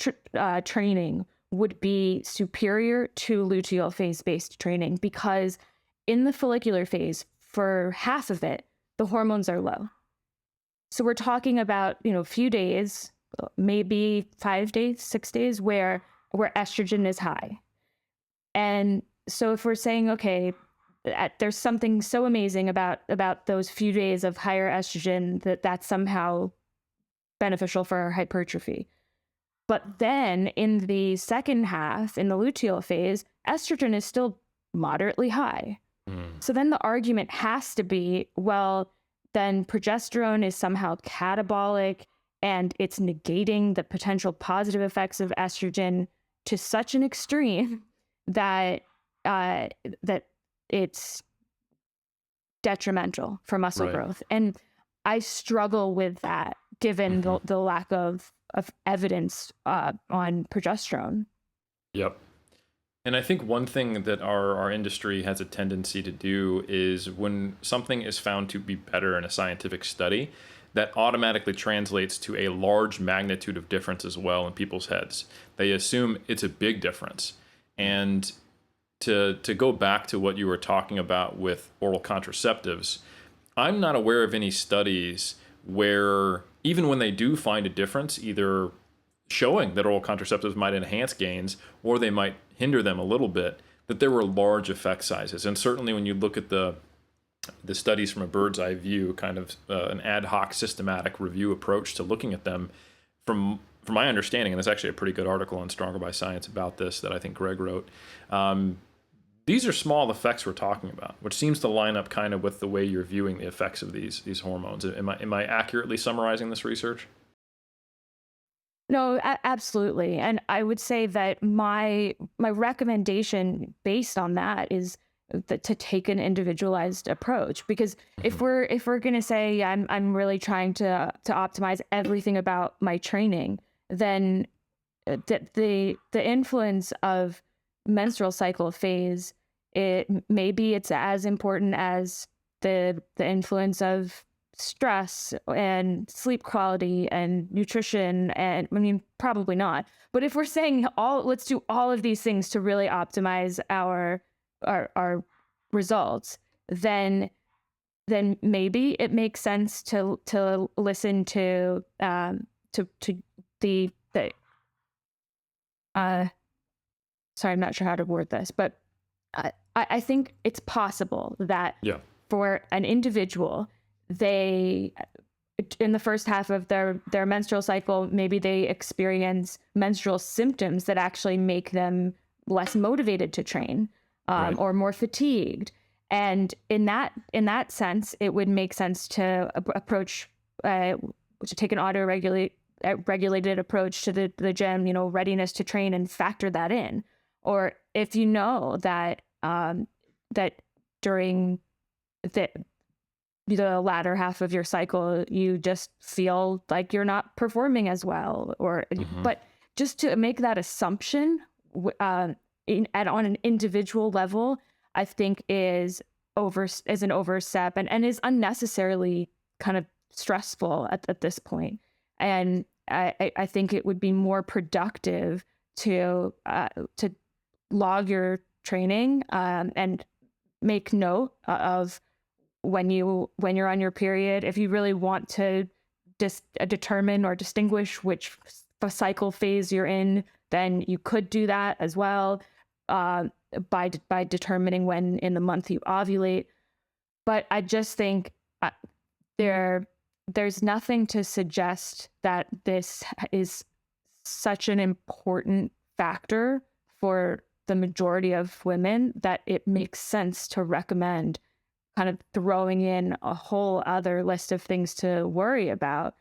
[SPEAKER 3] training would be superior to luteal phase-based training, because in the follicular phase, for half of it, the hormones are low. So we're talking about, a few days, maybe 5 days, 6 days, where estrogen is high. And so if we're saying, okay, there's something so amazing about those few days of higher estrogen that's somehow beneficial for our hypertrophy. But then in the second half, in the luteal phase, estrogen is still moderately high. So then the argument has to be, well, then progesterone is somehow catabolic and it's negating the potential positive effects of estrogen to such an extreme that that it's detrimental for muscle growth. And I struggle with that, given the lack of evidence on progesterone.
[SPEAKER 2] Yep. And I think one thing that our industry has a tendency to do is when something is found to be better in a scientific study, that automatically translates to a large magnitude of difference as well in people's heads. They assume it's a big difference. And to go back to what you were talking about with oral contraceptives, I'm not aware of any studies where even when they do find a difference, either showing that oral contraceptives might enhance gains or they might hinder them a little bit, that there were large effect sizes. And certainly when you look at the studies from a bird's eye view, kind of an ad hoc systematic review approach to looking at them, from my understanding, and there's actually a pretty good article on Stronger by Science about this that I think Greg wrote, these are small effects we're talking about, which seems to line up kind of with the way you're viewing the effects of these hormones. Am I accurately summarizing this research?
[SPEAKER 3] No, absolutely. And I would say that my recommendation based on that is that to take an individualized approach, because if we're going to say, yeah, I'm really trying to optimize everything about my training, then the influence of menstrual cycle phase, maybe it's as important as the influence of stress and sleep quality and nutrition. And I mean, probably not. But if we're saying let's do all of these things to really optimize our results, then maybe it makes sense to listen to the sorry, I'm not sure how to word this, but I think it's possible that for an individual, they, in the first half of their menstrual cycle, maybe they experience menstrual symptoms that actually make them less motivated to train, or more fatigued. And in that sense, it would make sense to approach, to take an regulated approach to the gym, readiness to train, and factor that in. Or if you know that that during the latter half of your cycle, you just feel like you're not performing as well, but just to make that assumption on an individual level, I think is an overstep and is unnecessarily kind of stressful at this point. And I think it would be more productive to log your training and make note of when you're on your period. If you really want to determine or distinguish which cycle phase you're in, then you could do that as well by determining when in the month you ovulate. But I just think there's nothing to suggest that this is such an important factor for the majority of women that it makes sense to recommend kind of throwing in a whole other list of things to worry about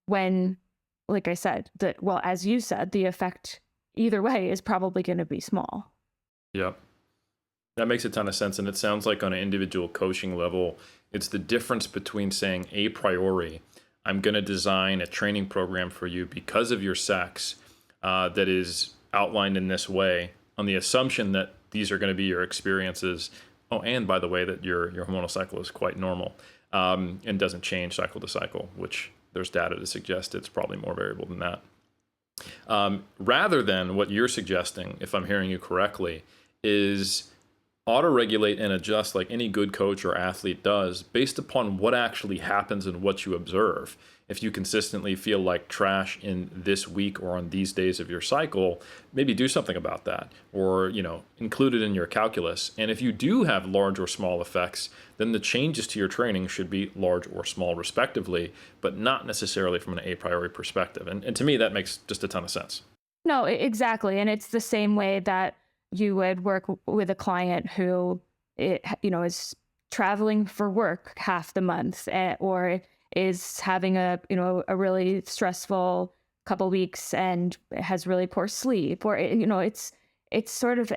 [SPEAKER 3] when, like I said, as you said, the effect either way is probably going to be small.
[SPEAKER 2] Yep. That makes a ton of sense. And it sounds like on an individual coaching level, it's the difference between saying a priori, I'm going to design a training program for you because of your sex that is outlined in this way, on the assumption that these are going to be your experiences. Oh, and by the way, that your hormonal cycle is quite normal and doesn't change cycle to cycle, which there's data to suggest it's probably more variable than that. Rather than what you're suggesting, if I'm hearing you correctly, is auto-regulate and adjust like any good coach or athlete does based upon what actually happens and what you observe. If you consistently feel like trash in this week or on these days of your cycle, maybe do something about that, or include it in your calculus. And if you do have large or small effects, then the changes to your training should be large or small respectively, but not necessarily from an a priori perspective. And to me, that makes just a ton of sense.
[SPEAKER 3] No, exactly. And it's the same way that you would work with a client who is traveling for work half the month, or is having a really stressful couple weeks and has really poor sleep, or it's sort of,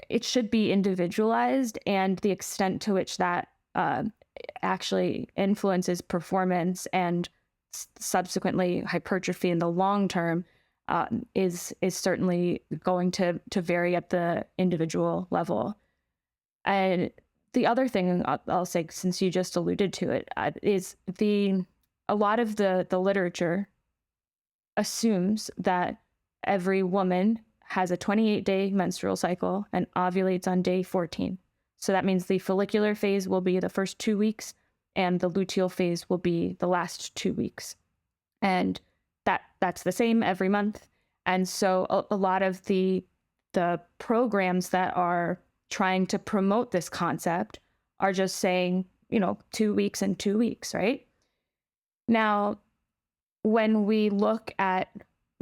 [SPEAKER 3] it should be individualized, and the extent to which that actually influences performance and subsequently hypertrophy in the long term is certainly going to vary at the individual level. And the other thing I'll say, since you just alluded to it, is a lot of the literature assumes that every woman has a 28-day menstrual cycle and ovulates on day 14. So that means the follicular phase will be the first 2 weeks and the luteal phase will be the last 2 weeks. And that's the same every month. And so a lot of the programs that are trying to promote this concept are just saying, 2 weeks and 2 weeks, right? Now, when we look at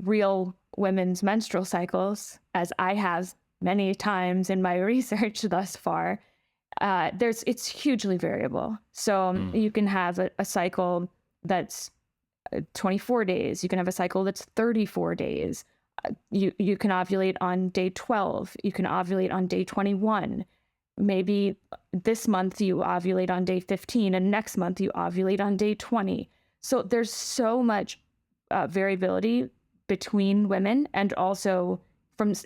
[SPEAKER 3] real women's menstrual cycles, as I have many times in my research thus far, it's hugely variable. So you can have a cycle that's 24 days. You can have a cycle that's 34 days. You can ovulate on day 12. You can ovulate on day 21. Maybe this month you ovulate on day 15, and next month you ovulate on day 20. So there's so much variability between women, and also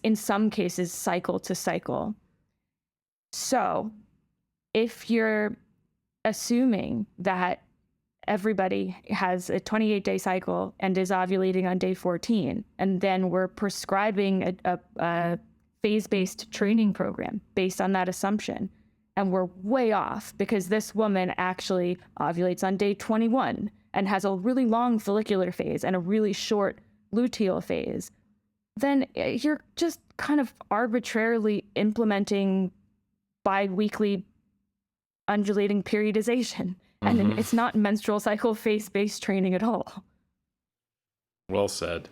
[SPEAKER 3] in some cases, cycle to cycle. So if you're assuming that everybody has a 28-day cycle and is ovulating on day 14, and then we're prescribing a phase-based training program based on that assumption, and we're way off because this woman actually ovulates on day 21 and has a really long follicular phase and a really short luteal phase, then you're just kind of arbitrarily implementing bi-weekly undulating periodization. And it's not menstrual cycle phase-based training at all.
[SPEAKER 2] Well said.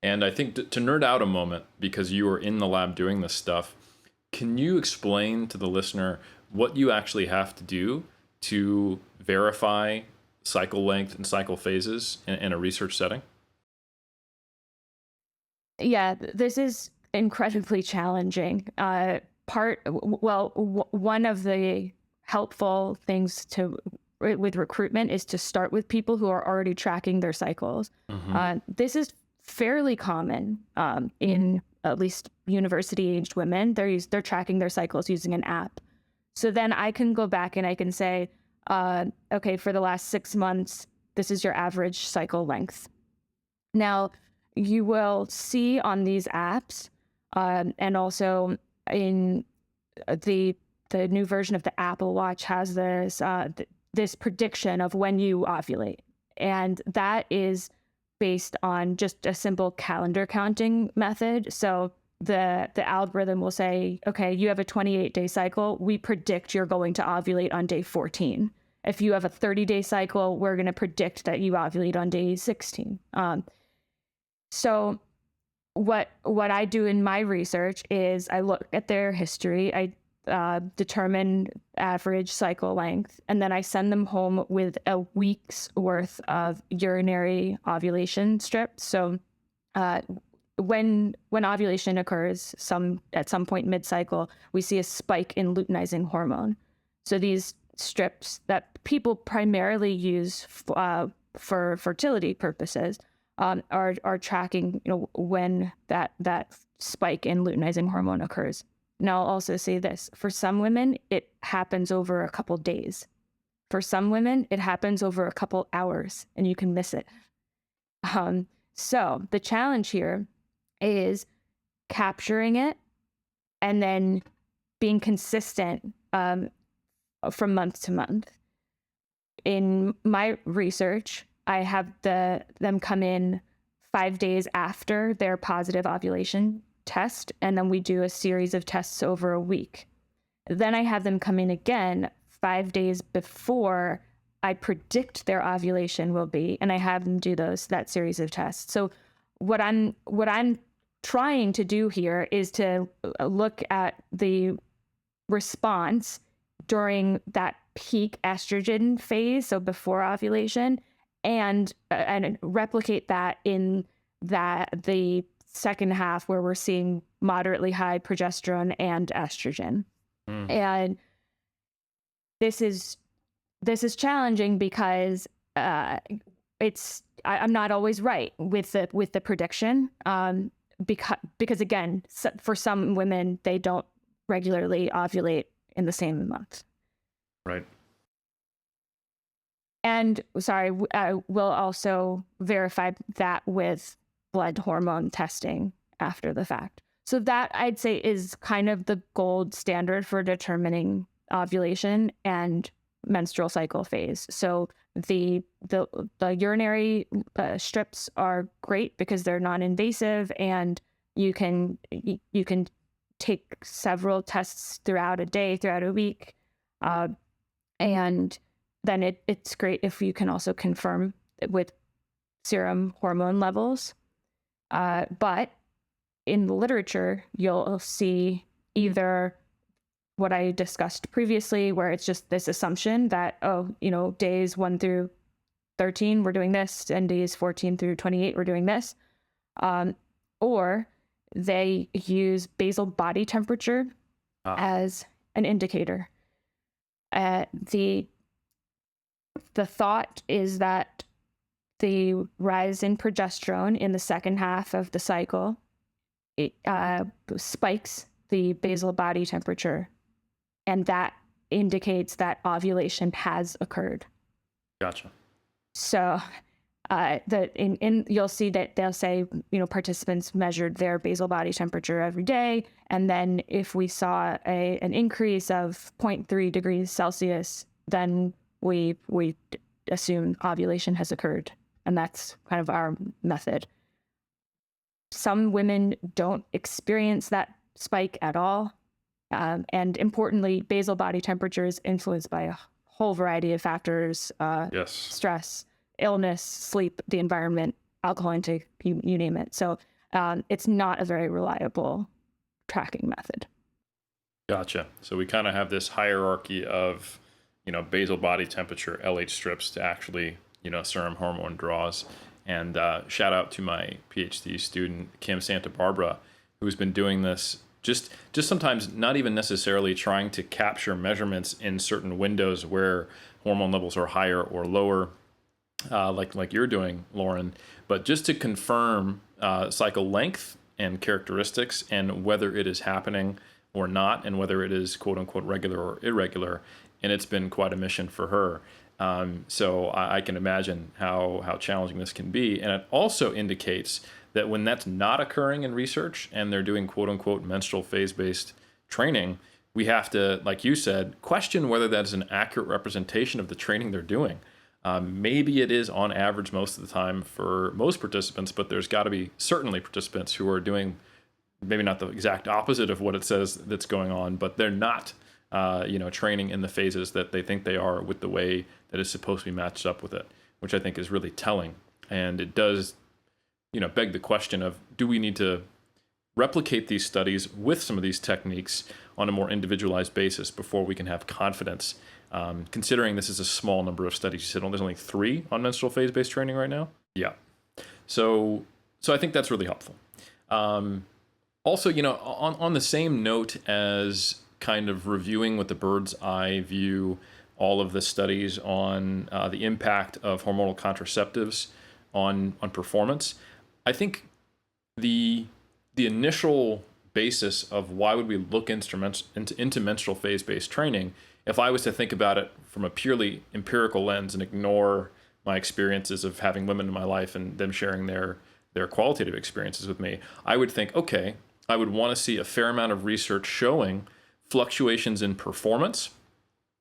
[SPEAKER 2] And I think to nerd out a moment, because you are in the lab doing this stuff, can you explain to the listener what you actually have to do to verify cycle length and cycle phases in a research setting?
[SPEAKER 3] Yeah, this is incredibly challenging. One of the helpful things with recruitment is to start with people who are already tracking their cycles. This is fairly common in at least university-aged women. They're tracking their cycles using an app. So then I can go back and I can say, okay, for the last 6 months, this is your average cycle length. Now, you will see on these apps, and also in the new version of the Apple Watch has this prediction of when you ovulate, and that is based on just a simple calendar counting method. So the algorithm will say, okay, you have a 28-day cycle. We predict you're going to ovulate on day 14. If you have a 30-day cycle, we're going to predict that you ovulate on day 16. So what I do in my research is I look at their history, I determine average cycle length, and then I send them home with a week's worth of urinary ovulation strips. So when ovulation occurs, at some point mid-cycle, we see a spike in luteinizing hormone. So these strips that people primarily use for fertility purposes are tracking, when that spike in luteinizing hormone occurs. Now, I'll also say this: for some women, it happens over a couple days. For some women, it happens over a couple hours, and you can miss it. So the challenge here is capturing it and then being consistent from month to month. In my research, I have them come in 5 days after their positive ovulation test, and then we do a series of tests over a week. Then I have them come in again 5 days before I predict their ovulation will be, and I have them do that series of tests. So what I'm trying to do here is to look at the response during that peak estrogen phase, so before ovulation, and replicate that in the second half where we're seeing moderately high progesterone and estrogen. And this is challenging because I'm not always right with the prediction, because again, for some women, they don't regularly ovulate in the same month.
[SPEAKER 2] Right.
[SPEAKER 3] And I will also verify that with blood hormone testing after the fact. So that, I'd say, is kind of the gold standard for determining ovulation and menstrual cycle phase. So the urinary strips are great because they're non-invasive, and you can take several tests throughout a day, throughout a week, and then it's great if you can also confirm with serum hormone levels. But in the literature, you'll see either what I discussed previously, where it's just this assumption that, days 1 through 13, we're doing this, and days 14 through 28, we're doing this. Or they use basal body temperature as an indicator. The thought is that the rise in progesterone in the second half of the cycle, it spikes the basal body temperature, and that indicates that ovulation has occurred.
[SPEAKER 2] Gotcha.
[SPEAKER 3] So you'll see that they'll say, participants measured their basal body temperature every day, and then if we saw an increase of 0.3 degrees Celsius, then we assume ovulation has occurred, and that's kind of our method. Some women don't experience that spike at all, and importantly, basal body temperature is influenced by a whole variety of factors:
[SPEAKER 2] Yes.
[SPEAKER 3] stress, illness, sleep, the environment, alcohol intake, you name it. So it's not a very reliable tracking method.
[SPEAKER 2] Gotcha. So we kind of have this hierarchy of, basal body temperature, LH strips, to actually, serum hormone draws. And shout out to my PhD student, Kim Santa Barbara, who's been doing this just sometimes not even necessarily trying to capture measurements in certain windows where hormone levels are higher or lower, like you're doing, Lauren, but just to confirm cycle length and characteristics and whether it is happening or not, and whether it is quote unquote regular or irregular. and it's been quite a mission for her. So I can imagine how challenging this can be. And it also indicates that when that's not occurring in research and they're doing quote unquote menstrual phase-based training, we have to, like you said, question whether that is an accurate representation of the training they're doing. Maybe it is on average most of the time for most participants, but there's got to be certainly participants who are doing maybe not the exact opposite of what it says that's going on, but they're not training in the phases that they think they are with the way that is supposed to be matched up with it, which I think is really telling. And it does, beg the question of, do we need to replicate these studies with some of these techniques on a more individualized basis before we can have confidence, considering this is a small number of studies. You said there's only 3 on menstrual phase-based training right now? Yeah. So I think that's really helpful. Also, on the same note as kind of reviewing with the bird's eye view all of the studies on the impact of hormonal contraceptives on performance, I think the initial basis of why would we look into menstrual phase-based training, if I was to think about it from a purely empirical lens and ignore my experiences of having women in my life and them sharing their qualitative experiences with me, I would think, okay, I would want to see a fair amount of research showing fluctuations in performance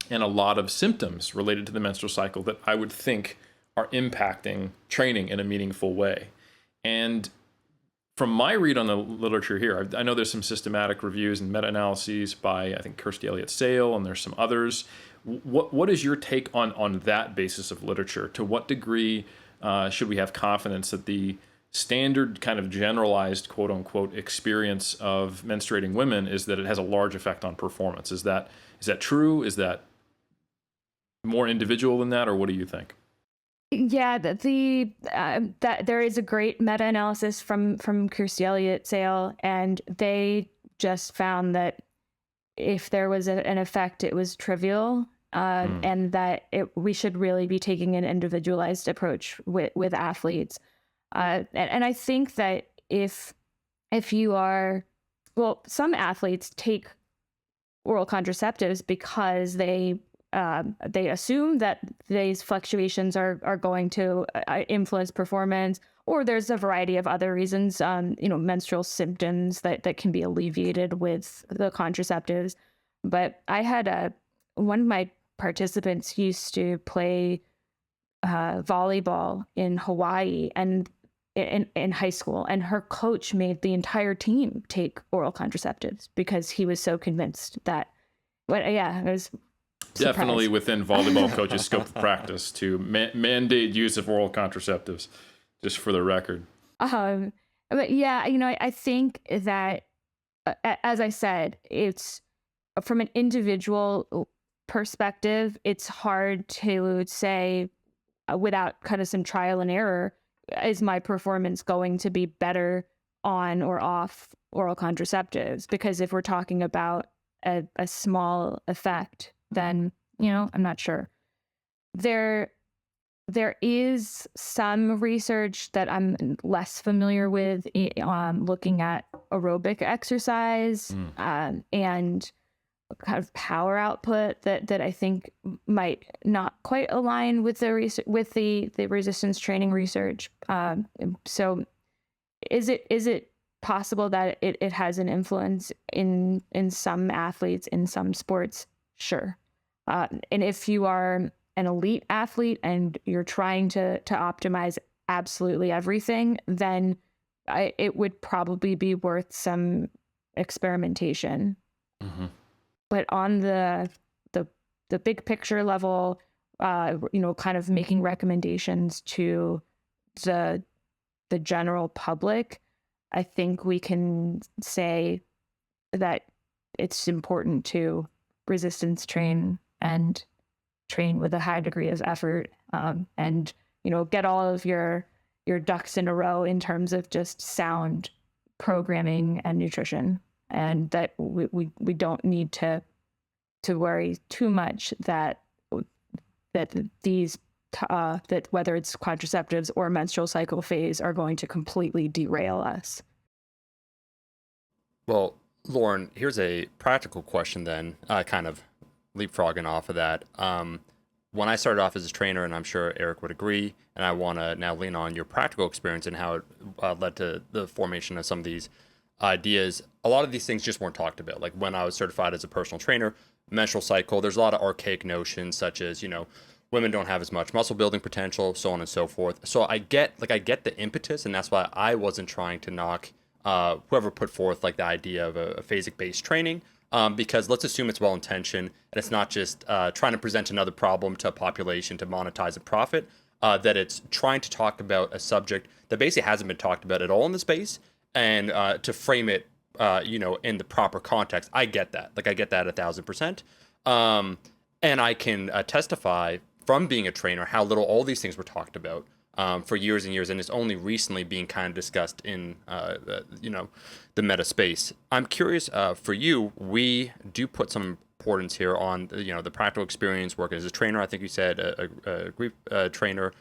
[SPEAKER 2] and a lot of symptoms related to the menstrual cycle that I would think are impacting training in a meaningful way. And from my read on the literature here, I know there's some systematic reviews and meta-analyses by, I think, Kirstie Elliott-Sale, and there's some others. What is your take on that basis of literature? To what degree should we have confidence that the standard kind of generalized quote unquote experience of menstruating women is that it has a large effect on performance? Is that true? Is that more individual than that, or what do you think?
[SPEAKER 3] Yeah, that there is a great meta-analysis from Kirstie Elliott-Sale, and they just found that if there was an effect, it was trivial, and that we should really be taking an individualized approach with athletes. And I think that if you are, some athletes take oral contraceptives because they assume that these fluctuations are going to influence performance, or there's a variety of other reasons, menstrual symptoms that can be alleviated with the contraceptives. But I had one of my participants used to play volleyball in Hawaii and in high school, and her coach made the entire team take oral contraceptives because he was so convinced that. But yeah, it was
[SPEAKER 2] definitely within volleyball coaches' scope of practice to mandate use of oral contraceptives, just for the record.
[SPEAKER 3] But yeah, I think that, as I said, it's from an individual perspective, it's hard to say without kind of some trial and error, is my performance going to be better on or off oral contraceptives? Because if we're talking about a small effect, then, I'm not sure. There is some research that I'm less familiar with looking at aerobic exercise and kind of power output that I think might not quite align with the resistance training research. So is it possible that it has an influence in some athletes, in some sports? Sure. And if you are an elite athlete and you're trying to optimize absolutely everything, then it would probably be worth some experimentation. Mm-hmm. But on the big picture level, kind of making recommendations to the general public, I think we can say that it's important to resistance train and train with a high degree of effort, and get all of your ducks in a row in terms of just sound programming and nutrition, and that we don't need to worry too much that these that whether it's contraceptives or menstrual cycle phase are going to completely derail us.
[SPEAKER 1] Well, Lauren, here's a practical question then, kind of leapfrogging off of that, when I started off as a trainer, and I'm sure Eric would agree, and I want to now lean on your practical experience and how it led to the formation of some of these ideas. A lot of these things just weren't talked about. Like when I was certified as a personal trainer, menstrual cycle, there's a lot of archaic notions such as, women don't have as much muscle building potential, so on and so forth. So I get the impetus, and that's why I wasn't trying to knock whoever put forth like the idea of a phasic-based training, because let's assume it's well-intentioned and it's not just trying to present another problem to a population to monetize and profit, that it's trying to talk about a subject that basically hasn't been talked about at all in the space, and to frame it, in the proper context. I get that. Like I get that 1,000%. And I can testify from being a trainer how little all these things were talked about for years and years, and it's only recently being kind of discussed in the meta space. I'm curious for you. We do put some importance here on the practical experience, working as a trainer. I think you said a group trainer,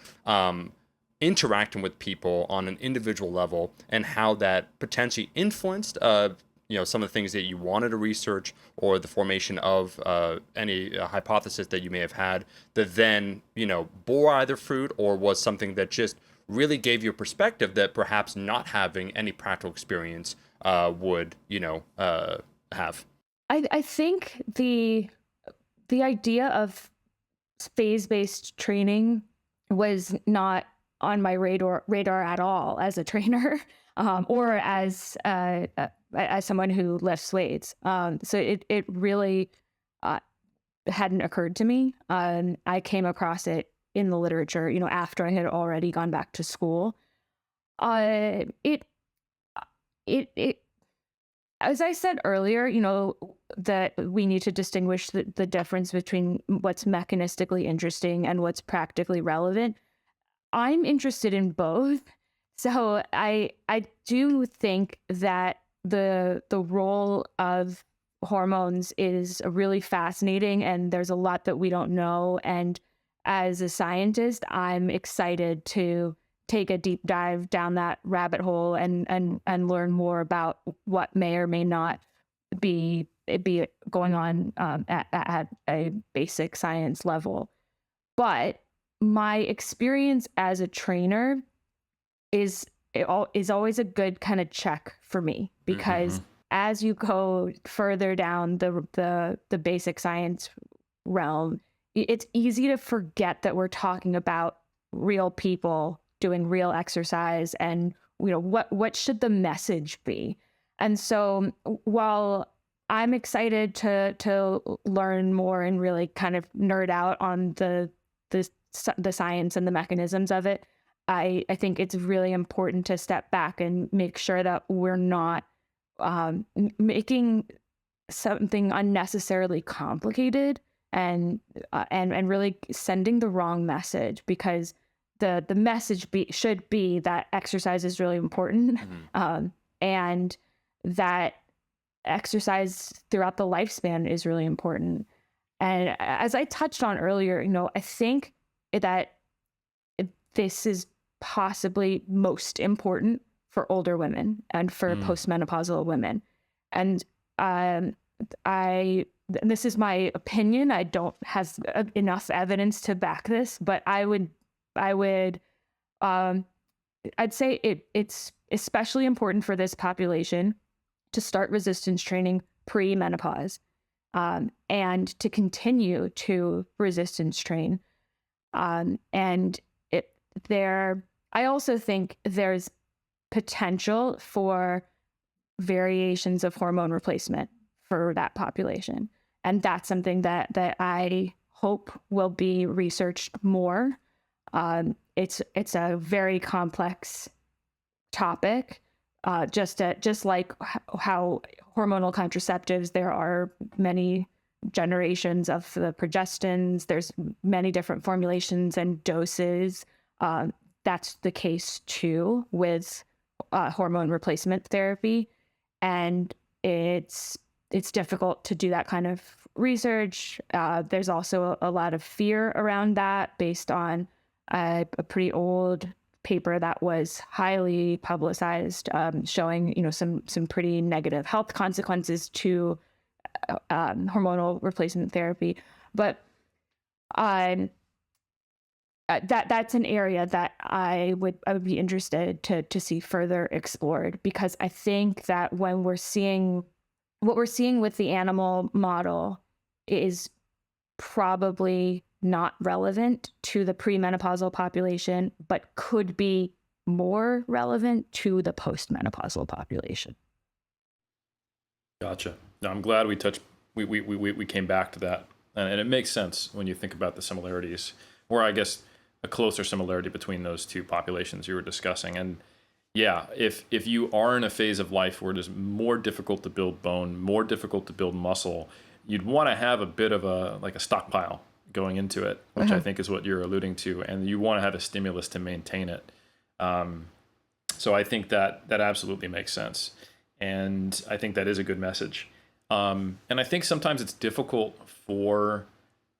[SPEAKER 1] interacting with people on an individual level, and how that potentially influenced some of the things that you wanted to research, or the formation of any hypothesis that you may have had that then, bore either fruit, or was something that just really gave you a perspective that perhaps not having any practical experience would, have.
[SPEAKER 3] I think the idea of phase-based training was not on my radar at all as a trainer, or as someone who lifts weights. So it really hadn't occurred to me. I came across it in the literature, after I had already gone back to school. It as I said earlier, that we need to distinguish the difference between what's mechanistically interesting and what's practically relevant. I'm interested in both. So I do think that the role of hormones is really fascinating, and there's a lot that we don't know. And as a scientist, I'm excited to take a deep dive down that rabbit hole and learn more about what may or may not be going on at a basic science level. But my experience as a trainer is always a good kind of check for me, because as you go further down the basic science realm, it's easy to forget that we're talking about real people doing real exercise, and what should the message be. And so while I'm excited to learn more and really kind of nerd out on the science and the mechanisms of it, I think it's really important to step back and make sure that we're not making something unnecessarily complicated and really sending the wrong message, because the message should be that exercise is really important, and that exercise throughout the lifespan is really important. And as I touched on earlier, I think that this is possibly most important for older women and for postmenopausal women. And this is my opinion. I don't have enough evidence to back this, but I'd say it's especially important for this population to start resistance training pre-menopause, and to continue to resistance train. I also think there's potential for variations of hormone replacement for that population. And that's something that I hope will be researched more. It's a very complex topic. Just like how hormonal contraceptives, there are many generations of the progestins. There's many different formulations and doses. That's the case too with hormone replacement therapy, and it's difficult to do that kind of research. There's also a lot of fear around that based on a pretty old paper that was highly publicized, showing some pretty negative health consequences to hormonal replacement therapy. But that's an area that I would be interested to see further explored, because I think that when we're seeing what we're seeing with the animal model is probably not relevant to the premenopausal population, but could be more relevant to the postmenopausal population.
[SPEAKER 2] Gotcha. No, I'm glad we came back to that, and it makes sense when you think about the similarities, or I guess a closer similarity between those two populations you were discussing. And yeah, if you are in a phase of life where it is more difficult to build bone, more difficult to build muscle, you'd want to have a bit of a stockpile going into it, which I think is what you're alluding to, and you want to have a stimulus to maintain it. So I think that absolutely makes sense, and I think that is a good message. And I think sometimes it's difficult for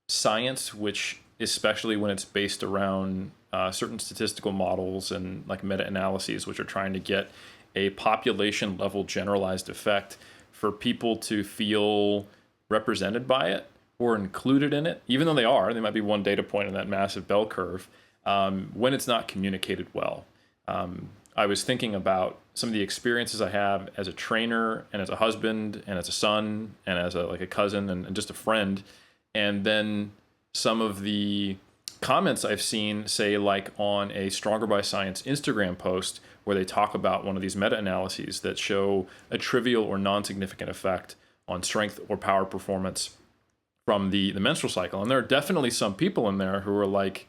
[SPEAKER 2] science, which especially when it's based around certain statistical models and like meta-analyses, which are trying to get a population level generalized effect, for people to feel represented by it or included in it, even though they might be one data point in that massive bell curve, when it's not communicated well. I was thinking about some of the experiences I have as a trainer and as a husband and as a son and as a cousin and just a friend. And then some of the comments I've seen, say like on a Stronger by Science Instagram post, where they talk about one of these meta-analyses that show a trivial or non-significant effect on strength or power performance from the menstrual cycle. And there are definitely some people in there who are like,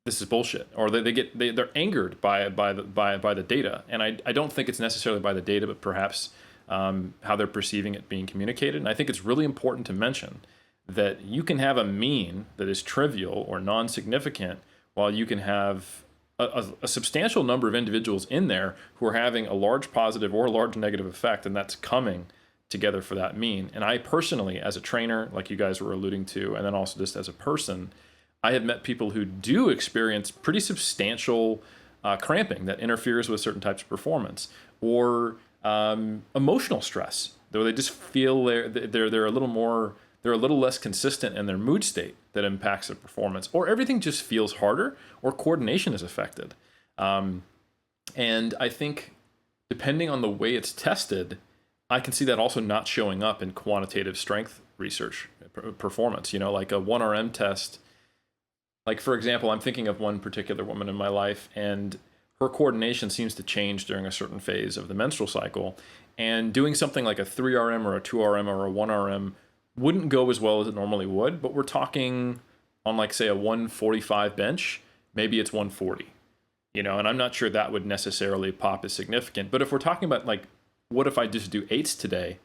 [SPEAKER 2] this is bullshit, or they're angered by the data. And I don't think it's necessarily by the data, but perhaps how they're perceiving it being communicated. And I think it's really important to mention that you can have a mean that is trivial or non-significant, while you can have a substantial number of individuals in there who are having a large positive or a large negative effect, and that's coming together for that mean. And I personally, as a trainer, like you guys were alluding to, and then also just as a person, I have met people who do experience pretty substantial cramping that interferes with certain types of performance, or emotional stress, though they just feel they're a little less consistent in their mood state that impacts their performance, or everything just feels harder, or coordination is affected. And I think depending on the way it's tested, I can see that also not showing up in quantitative strength research performance. Like a 1RM test. Like, for example, I'm thinking of one particular woman in my life, and her coordination seems to change during a certain phase of the menstrual cycle. And doing something like a 3RM or a 2RM or a 1RM wouldn't go as well as it normally would. But we're talking on, like, say, a 145 bench, maybe it's 140. And I'm not sure that would necessarily pop as significant. But if we're talking about, like, what if I just do 8s today?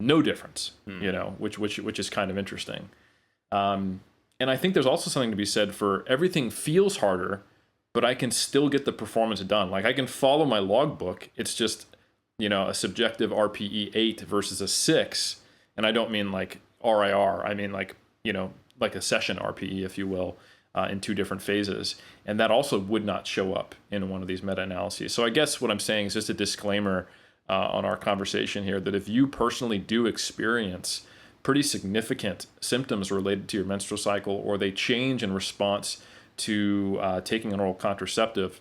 [SPEAKER 2] No difference, which is kind of interesting. And I think there's also something to be said for everything feels harder, but I can still get the performance done. Like, I can follow my logbook. It's just, a subjective RPE 8 versus a 6. And I don't mean like RIR. I mean like a session RPE, if you will, in two different phases. And that also would not show up in one of these meta-analyses. So I guess what I'm saying is just a disclaimer on our conversation here, that if you personally do experience pretty significant symptoms related to your menstrual cycle, or they change in response to taking an oral contraceptive,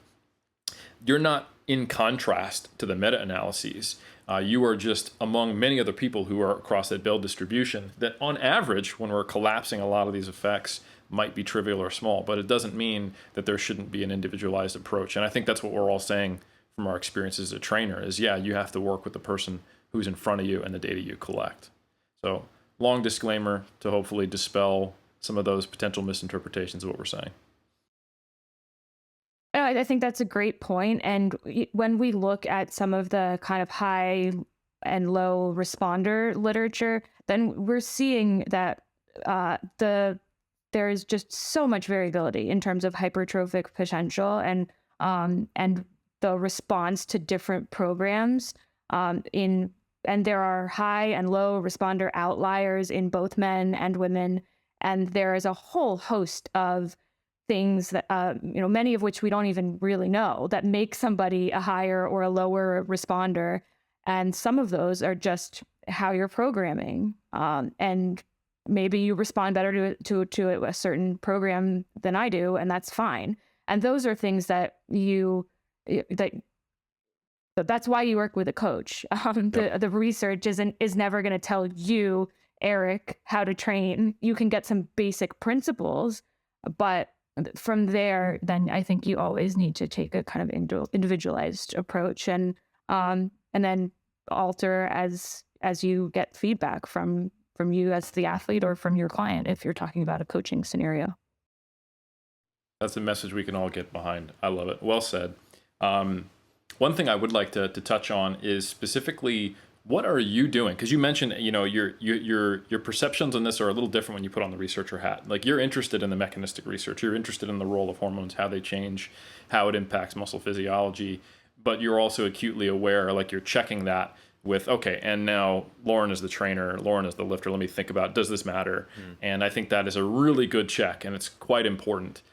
[SPEAKER 2] you're not in contrast to the meta-analyses. You are just among many other people who are across that bell distribution that on average, when we're collapsing a lot of these effects, might be trivial or small, but it doesn't mean that there shouldn't be an individualized approach. And I think that's what we're all saying from our experiences as a trainer is, yeah, you have to work with the person who's in front of you and the data you collect. So long disclaimer to hopefully dispel some of those potential misinterpretations of what we're saying.
[SPEAKER 3] I think that's a great point. And when we look at some of the kind of high and low responder literature, then we're seeing that there is just so much variability in terms of hypertrophic potential and the response to different programs and there are high and low responder outliers in both men and women. And there is a whole host of things that, many of which we don't even really know, that make somebody a higher or a lower responder. And some of those are just how you're programming. And maybe you respond better to a certain program than I do, and that's fine. And those are things that that's why you work with a coach. The research is never going to tell you, Eric, how to train. You can get some basic principles, but from there, then I think you always need to take a kind of individualized approach, and then alter as you get feedback from you as the athlete or from your client if you're talking about a coaching scenario.
[SPEAKER 2] That's a message we can all get behind. I love it. Well said. One thing I would like to touch on is specifically, what are you doing? Because you mentioned, your perceptions on this are a little different when you put on the researcher hat. Like, you're interested in the mechanistic research. You're interested in the role of hormones, how they change, how it impacts muscle physiology. But you're also acutely aware, like, you're checking that with, okay, and now Lauren is the trainer, Lauren is the lifter. Let me think about, does this matter? And I think that is a really good check, and it's quite important.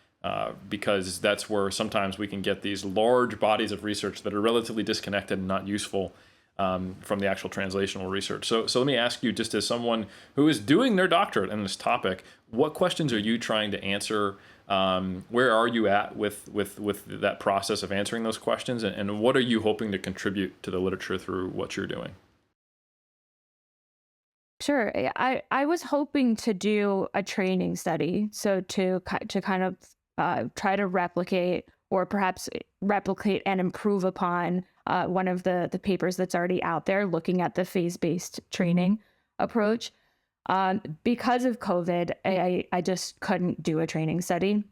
[SPEAKER 2] Because that's where sometimes we can get these large bodies of research that are relatively disconnected and not useful from the actual translational research. So let me ask you, just as someone who is doing their doctorate in this topic, what questions are you trying to answer? Where are you at with that process of answering those questions? And what are you hoping to contribute to the literature through what you're doing?
[SPEAKER 3] Sure. I was hoping to do a training study, so to kind of try to replicate, or perhaps replicate and improve upon one of the papers that's already out there looking at the phase-based training approach. Because of COVID, I just couldn't do a training study.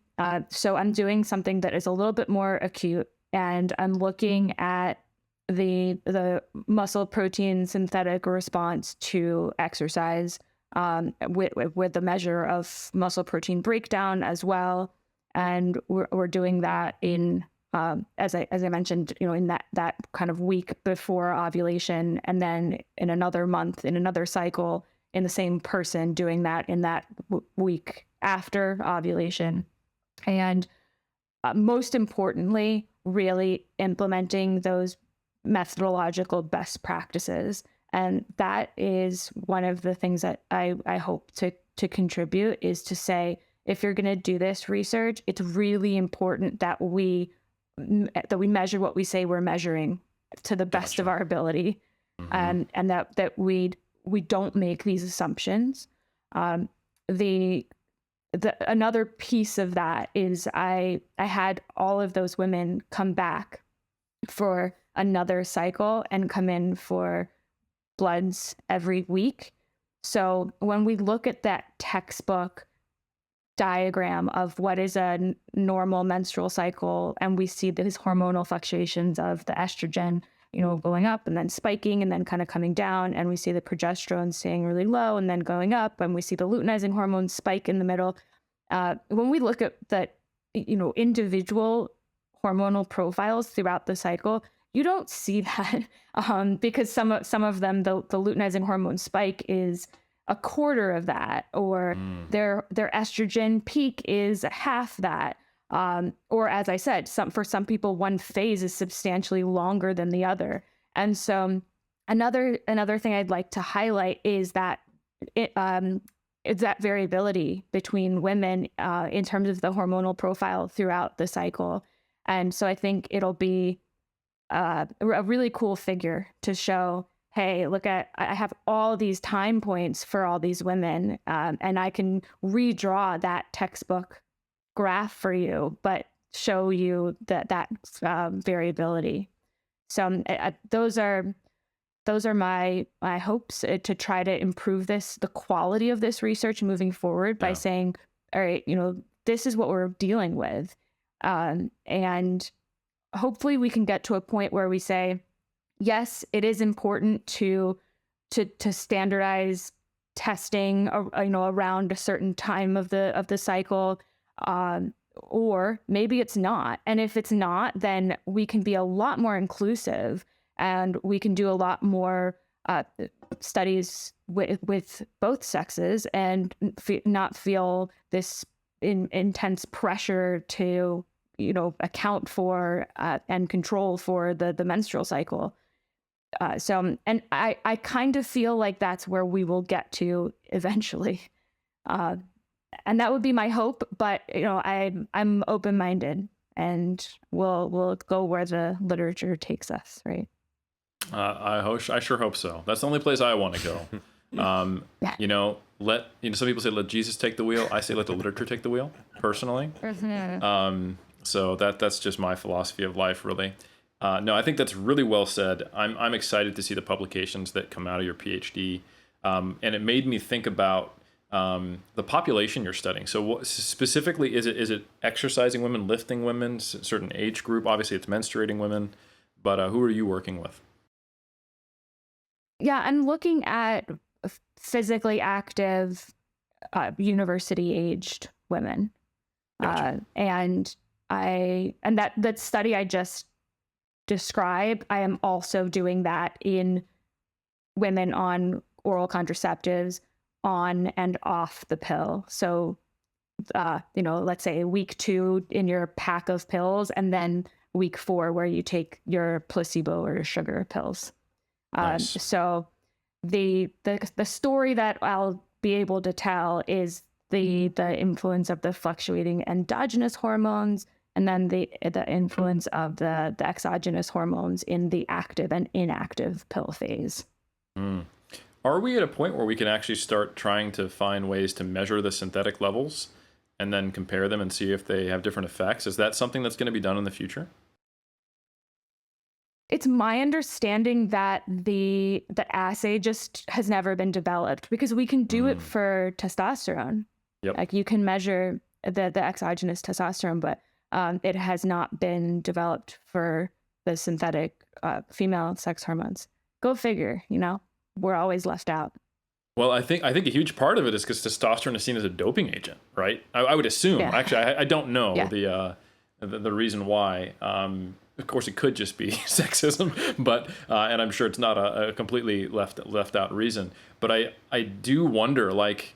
[SPEAKER 3] So I'm doing something that is a little bit more acute, and I'm looking at the muscle protein synthetic response to exercise with the measure of muscle protein breakdown as well. And we're doing that in, as I mentioned, in that kind of week before ovulation, and then in another month, in another cycle, in the same person, doing that in that week after ovulation. And most importantly, really implementing those methodological best practices. And that is one of the things that I hope to contribute, is to say, if you're going to do this research, it's really important that we measure what we say we're measuring to the best of our ability, and that we don't make these assumptions. Another piece of that is I had all of those women come back for another cycle and come in for bloods every week. So when we look at that textbook diagram of what is a normal menstrual cycle, and we see these hormonal fluctuations of the estrogen, going up and then spiking and then kind of coming down, and we see the progesterone staying really low and then going up, and we see the luteinizing hormones spike in the middle. When we look at the individual hormonal profiles throughout the cycle, you don't see that because some of them, the luteinizing hormone spike is a quarter of that, or their estrogen peak is half that. Or, as I said, for some people, one phase is substantially longer than the other. And so another thing I'd like to highlight is that it's that variability between women in terms of the hormonal profile throughout the cycle. And so I think it'll be a really cool figure to show, hey, look I have all these time points for all these women, and I can redraw that textbook graph for you, but show you that variability. So those are my hopes, to try to improve the quality of this research moving forward by saying, all right, this is what we're dealing with, and hopefully we can get to a point where we say, yes, it is important to standardize testing, around a certain time of the cycle, or maybe it's not. And if it's not, then we can be a lot more inclusive, and we can do a lot more studies with both sexes, and not feel this intense pressure to account for and control for the menstrual cycle. And I kind of feel like that's where we will get to eventually. And that would be my hope, but I'm open-minded, and we'll go where the literature takes us, right?
[SPEAKER 2] I sure hope so. That's the only place I want to go. Some people say let Jesus take the wheel. I say let the literature take the wheel, personally. So that's just my philosophy of life, really. No, I think that's really well said. I'm excited to see the publications that come out of your PhD, and it made me think about the population you're studying. So what, specifically, is it exercising women, lifting women, certain age group? Obviously, it's menstruating women, but who are you working with?
[SPEAKER 3] Yeah, I'm looking at physically active, university-aged women,
[SPEAKER 2] Gotcha.
[SPEAKER 3] and that study I just described, I am also doing that in women on oral contraceptives, on and off the pill. So, let's say week 2 in your pack of pills, and then week 4 where you take your placebo or sugar pills.
[SPEAKER 2] Nice.
[SPEAKER 3] So the story that I'll be able to tell is the influence of the fluctuating endogenous hormones, and then the influence of the exogenous hormones in the active and inactive pill phase.
[SPEAKER 2] Are we at a point where we can actually start trying to find ways to measure the synthetic levels and then compare them and see if they have different effects? Is that something that's going to be done in the future?
[SPEAKER 3] It's my understanding that the assay just has never been developed, because we can do it for testosterone.
[SPEAKER 2] Yep.
[SPEAKER 3] Like you can measure the exogenous testosterone, but it has not been developed for the synthetic female sex hormones. Go figure, we're always left out.
[SPEAKER 2] Well, I think a huge part of it is because testosterone is seen as a doping agent, right? I would assume.
[SPEAKER 3] Yeah.
[SPEAKER 2] Actually, I don't know
[SPEAKER 3] Yeah.
[SPEAKER 2] the reason why. Of course, it could just be sexism, but and I'm sure it's not a completely left out reason. But I do wonder, like,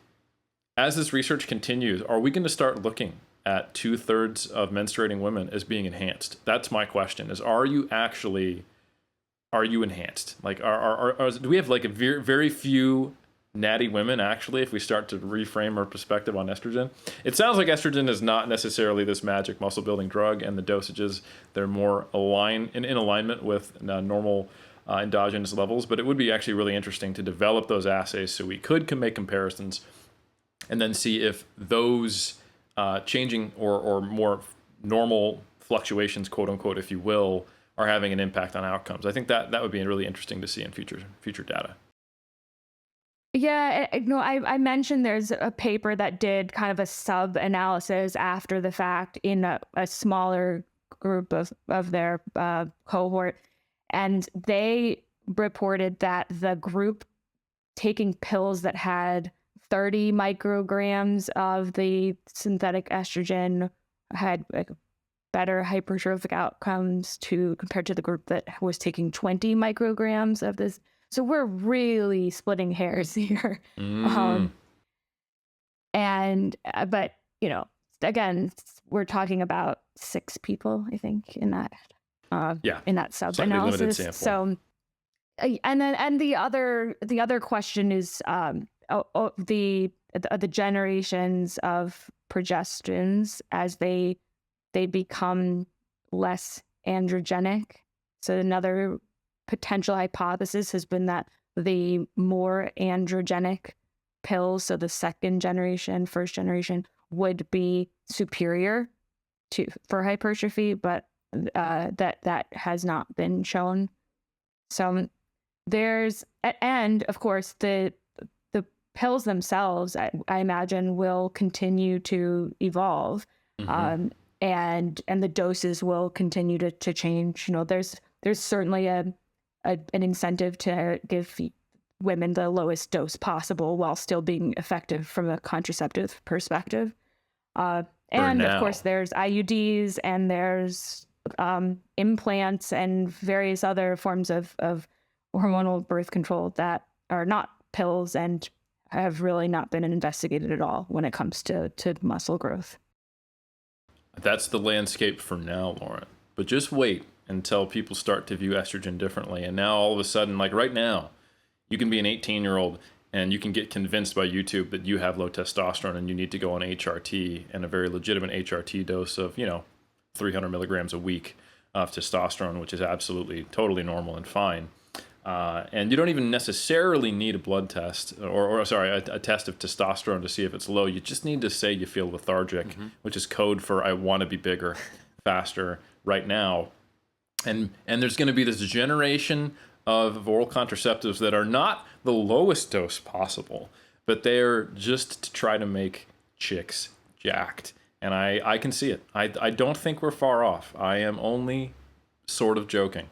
[SPEAKER 2] as this research continues, are we going to start looking at 2/3 of menstruating women as being enhanced? That's my question: is are you enhanced? Like, do we have like a very few natty women, actually, if we start to reframe our perspective on estrogen? It sounds like estrogen is not necessarily this magic muscle building drug, and the dosages, they're more in alignment with normal endogenous levels, but it would be actually really interesting to develop those assays so we can make comparisons and then see if those changing or more normal fluctuations, quote unquote, if you will, are having an impact on outcomes. I think that would be really interesting to see in future data.
[SPEAKER 3] Yeah, I mentioned there's a paper that did kind of a sub-analysis after the fact in a smaller group of their cohort, and they reported that the group taking pills that had 30 micrograms of the synthetic estrogen had like better hypertrophic outcomes compared to the group that was taking 20 micrograms of this. So we're really splitting hairs here. But again, we're talking about 6 people, I think, in that sub-analysis. So, and the other question is the generations of progesterones as they become less androgenic. So another potential hypothesis has been that the more androgenic pills, so the second generation, first generation, would be superior for hypertrophy, but that has not been shown. So and of course the pills themselves, I imagine, will continue to evolve, and the doses will continue to change. There's certainly an incentive to give women the lowest dose possible while still being effective from a contraceptive perspective. And of course, there's IUDs and there's implants and various other forms of hormonal birth control that are not pills and have really not been investigated at all when it comes to muscle growth.
[SPEAKER 2] That's the landscape for now, Lauren. But just wait until people start to view estrogen differently. And now all of a sudden, like right now, you can be an 18-year-old and you can get convinced by YouTube that you have low testosterone and you need to go on HRT, and a very legitimate HRT dose of, 300 milligrams a week of testosterone, which is absolutely totally normal and fine. And you don't even necessarily need a blood test or a test of testosterone to see if it's low. You just need to say you feel lethargic, which is code for I want to be bigger, faster right now. And there's going to be this generation of oral contraceptives that are not the lowest dose possible, but they're just to try to make chicks jacked. And I can see it. I don't think we're far off. I am only sort of joking.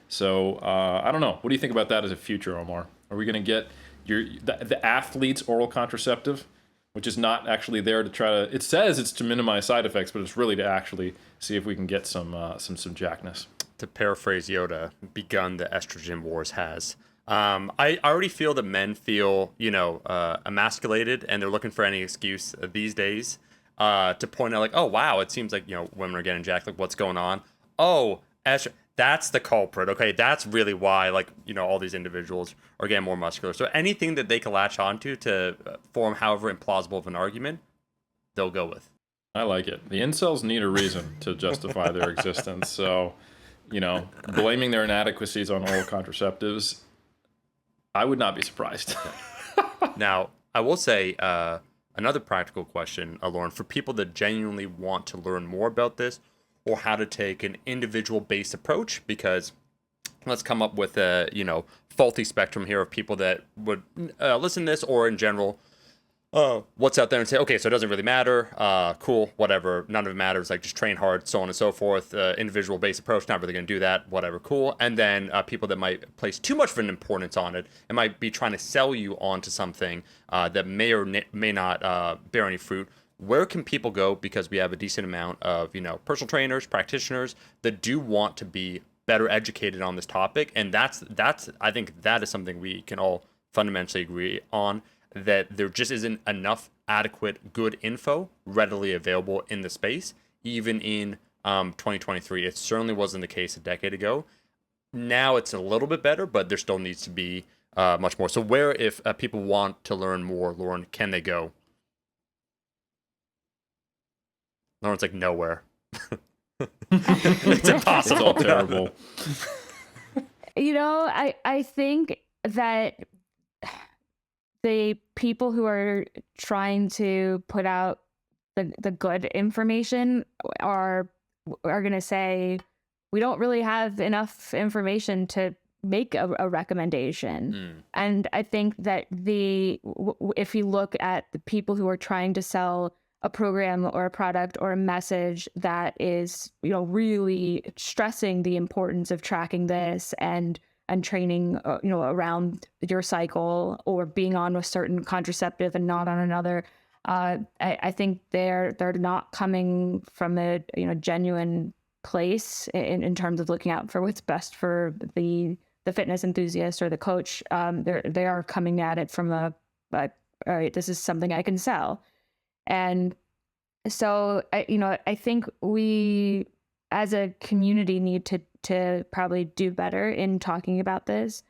[SPEAKER 2] So I don't know. What do you think about that as a future, Omar? Are we going to get the athlete's oral contraceptive, which is not actually there to try to? It says it's to minimize side effects, but it's really to actually see if we can get some jackness.
[SPEAKER 1] To paraphrase Yoda, begun the estrogen wars has. I already feel that men feel emasculated, and they're looking for any excuse these days to point out like, oh wow, it seems like women are getting jacked. Like, what's going on? Oh, estrogen. That's the culprit. Okay, that's really why all these individuals are getting more muscular. So anything that they can latch onto to form however implausible of an argument, they'll go with.
[SPEAKER 2] I like it. The incels need a reason to justify their existence. So, blaming their inadequacies on oral contraceptives, I would not be surprised.
[SPEAKER 1] Now, I will say another practical question, Lauren, for people that genuinely want to learn more about this, or how to take an individual-based approach, because let's come up with a faulty spectrum here of people that would listen to this, or in general, what's out there and say, okay, so it doesn't really matter, cool, whatever, none of it matters, like just train hard, so on and so forth, individual-based approach, not really going to do that, whatever, cool. And then people that might place too much of an importance on it and might be trying to sell you onto something that may or may not bear any fruit. Where can people go? Because we have a decent amount of, personal trainers, practitioners that do want to be better educated on this topic. And that's I think that is something we can all fundamentally agree on, that there just isn't enough adequate, good info readily available in the space, even in 2023. It certainly wasn't the case a decade ago. Now it's a little bit better, but there still needs to be much more. So where, if people want to learn more, Lauren, can they go? Lauren's like, nowhere. It's impossible.
[SPEAKER 2] It's all terrible.
[SPEAKER 3] I think that the people who are trying to put out the good information are going to say, we don't really have enough information to make a recommendation. And I think that if you look at the people who are trying to sell a program or a product or a message that is, really stressing the importance of tracking this and training, around your cycle, or being on a certain contraceptive and not on another, I think they're not coming from a genuine place in terms of looking out for what's best for the fitness enthusiast or the coach. They are coming at it from all right, this is something I can sell. And so, I think we as a community need to probably do better in talking about this.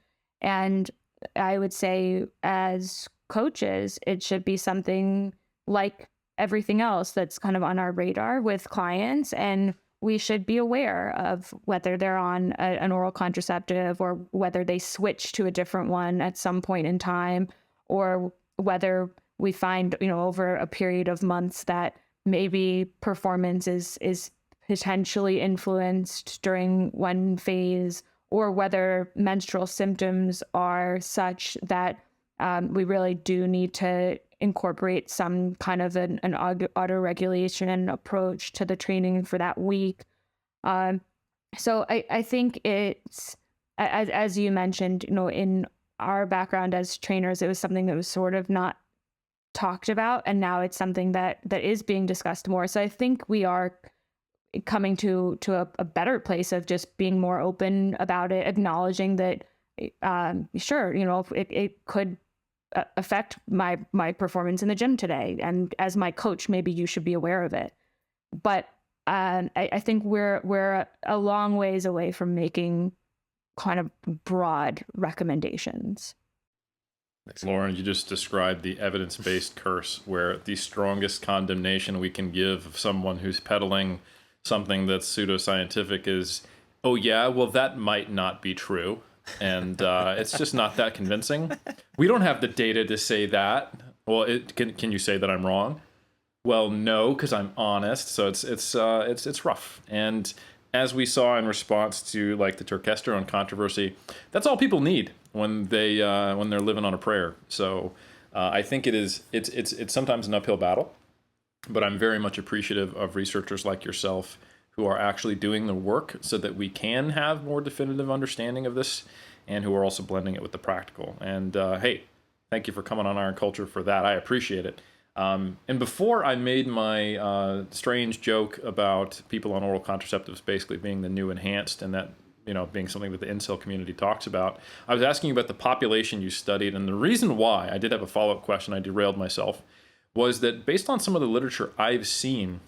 [SPEAKER 3] And I would say as coaches, it should be something like everything else that's kind of on our radar with clients. And we should be aware of whether they're on an oral contraceptive, or whether they switch to a different one at some point in time, or whether we find, over a period of months that maybe performance is potentially influenced during one phase, or whether menstrual symptoms are such that we really do need to incorporate some kind of an auto-regulation approach to the training for that week. So I think it's, as you mentioned, in our background as trainers, it was something that was sort of not talked about, and now it's something that is being discussed more. So I think we are coming to a better place of just being more open about it, acknowledging that sure, it could affect my performance in the gym today, and as my coach, maybe you should be aware of it. But I think we're a long ways away from making kind of broad recommendations.
[SPEAKER 2] Lauren, you just described the evidence-based curse, where the strongest condemnation we can give of someone who's peddling something that's pseudoscientific is, oh yeah, well that might not be true, and it's just not that convincing. We don't have the data to say that. Well, can you say that I'm wrong? Well, no, because I'm honest. So it's rough. And as we saw in response to like the progesterone controversy, that's all people need when they're living on a prayer. So I think it's sometimes an uphill battle, but I'm very much appreciative of researchers like yourself who are actually doing the work so that we can have more definitive understanding of this, and who are also blending it with the practical. And hey, thank you for coming on Iron Culture for that. I appreciate it. And before I made my strange joke about people on oral contraceptives basically being the new enhanced, and that, you know, being something that the incel community talks about, I was asking you about the population you studied. And the reason why I did have a follow-up question, I derailed myself, was that based on some of the literature I've seen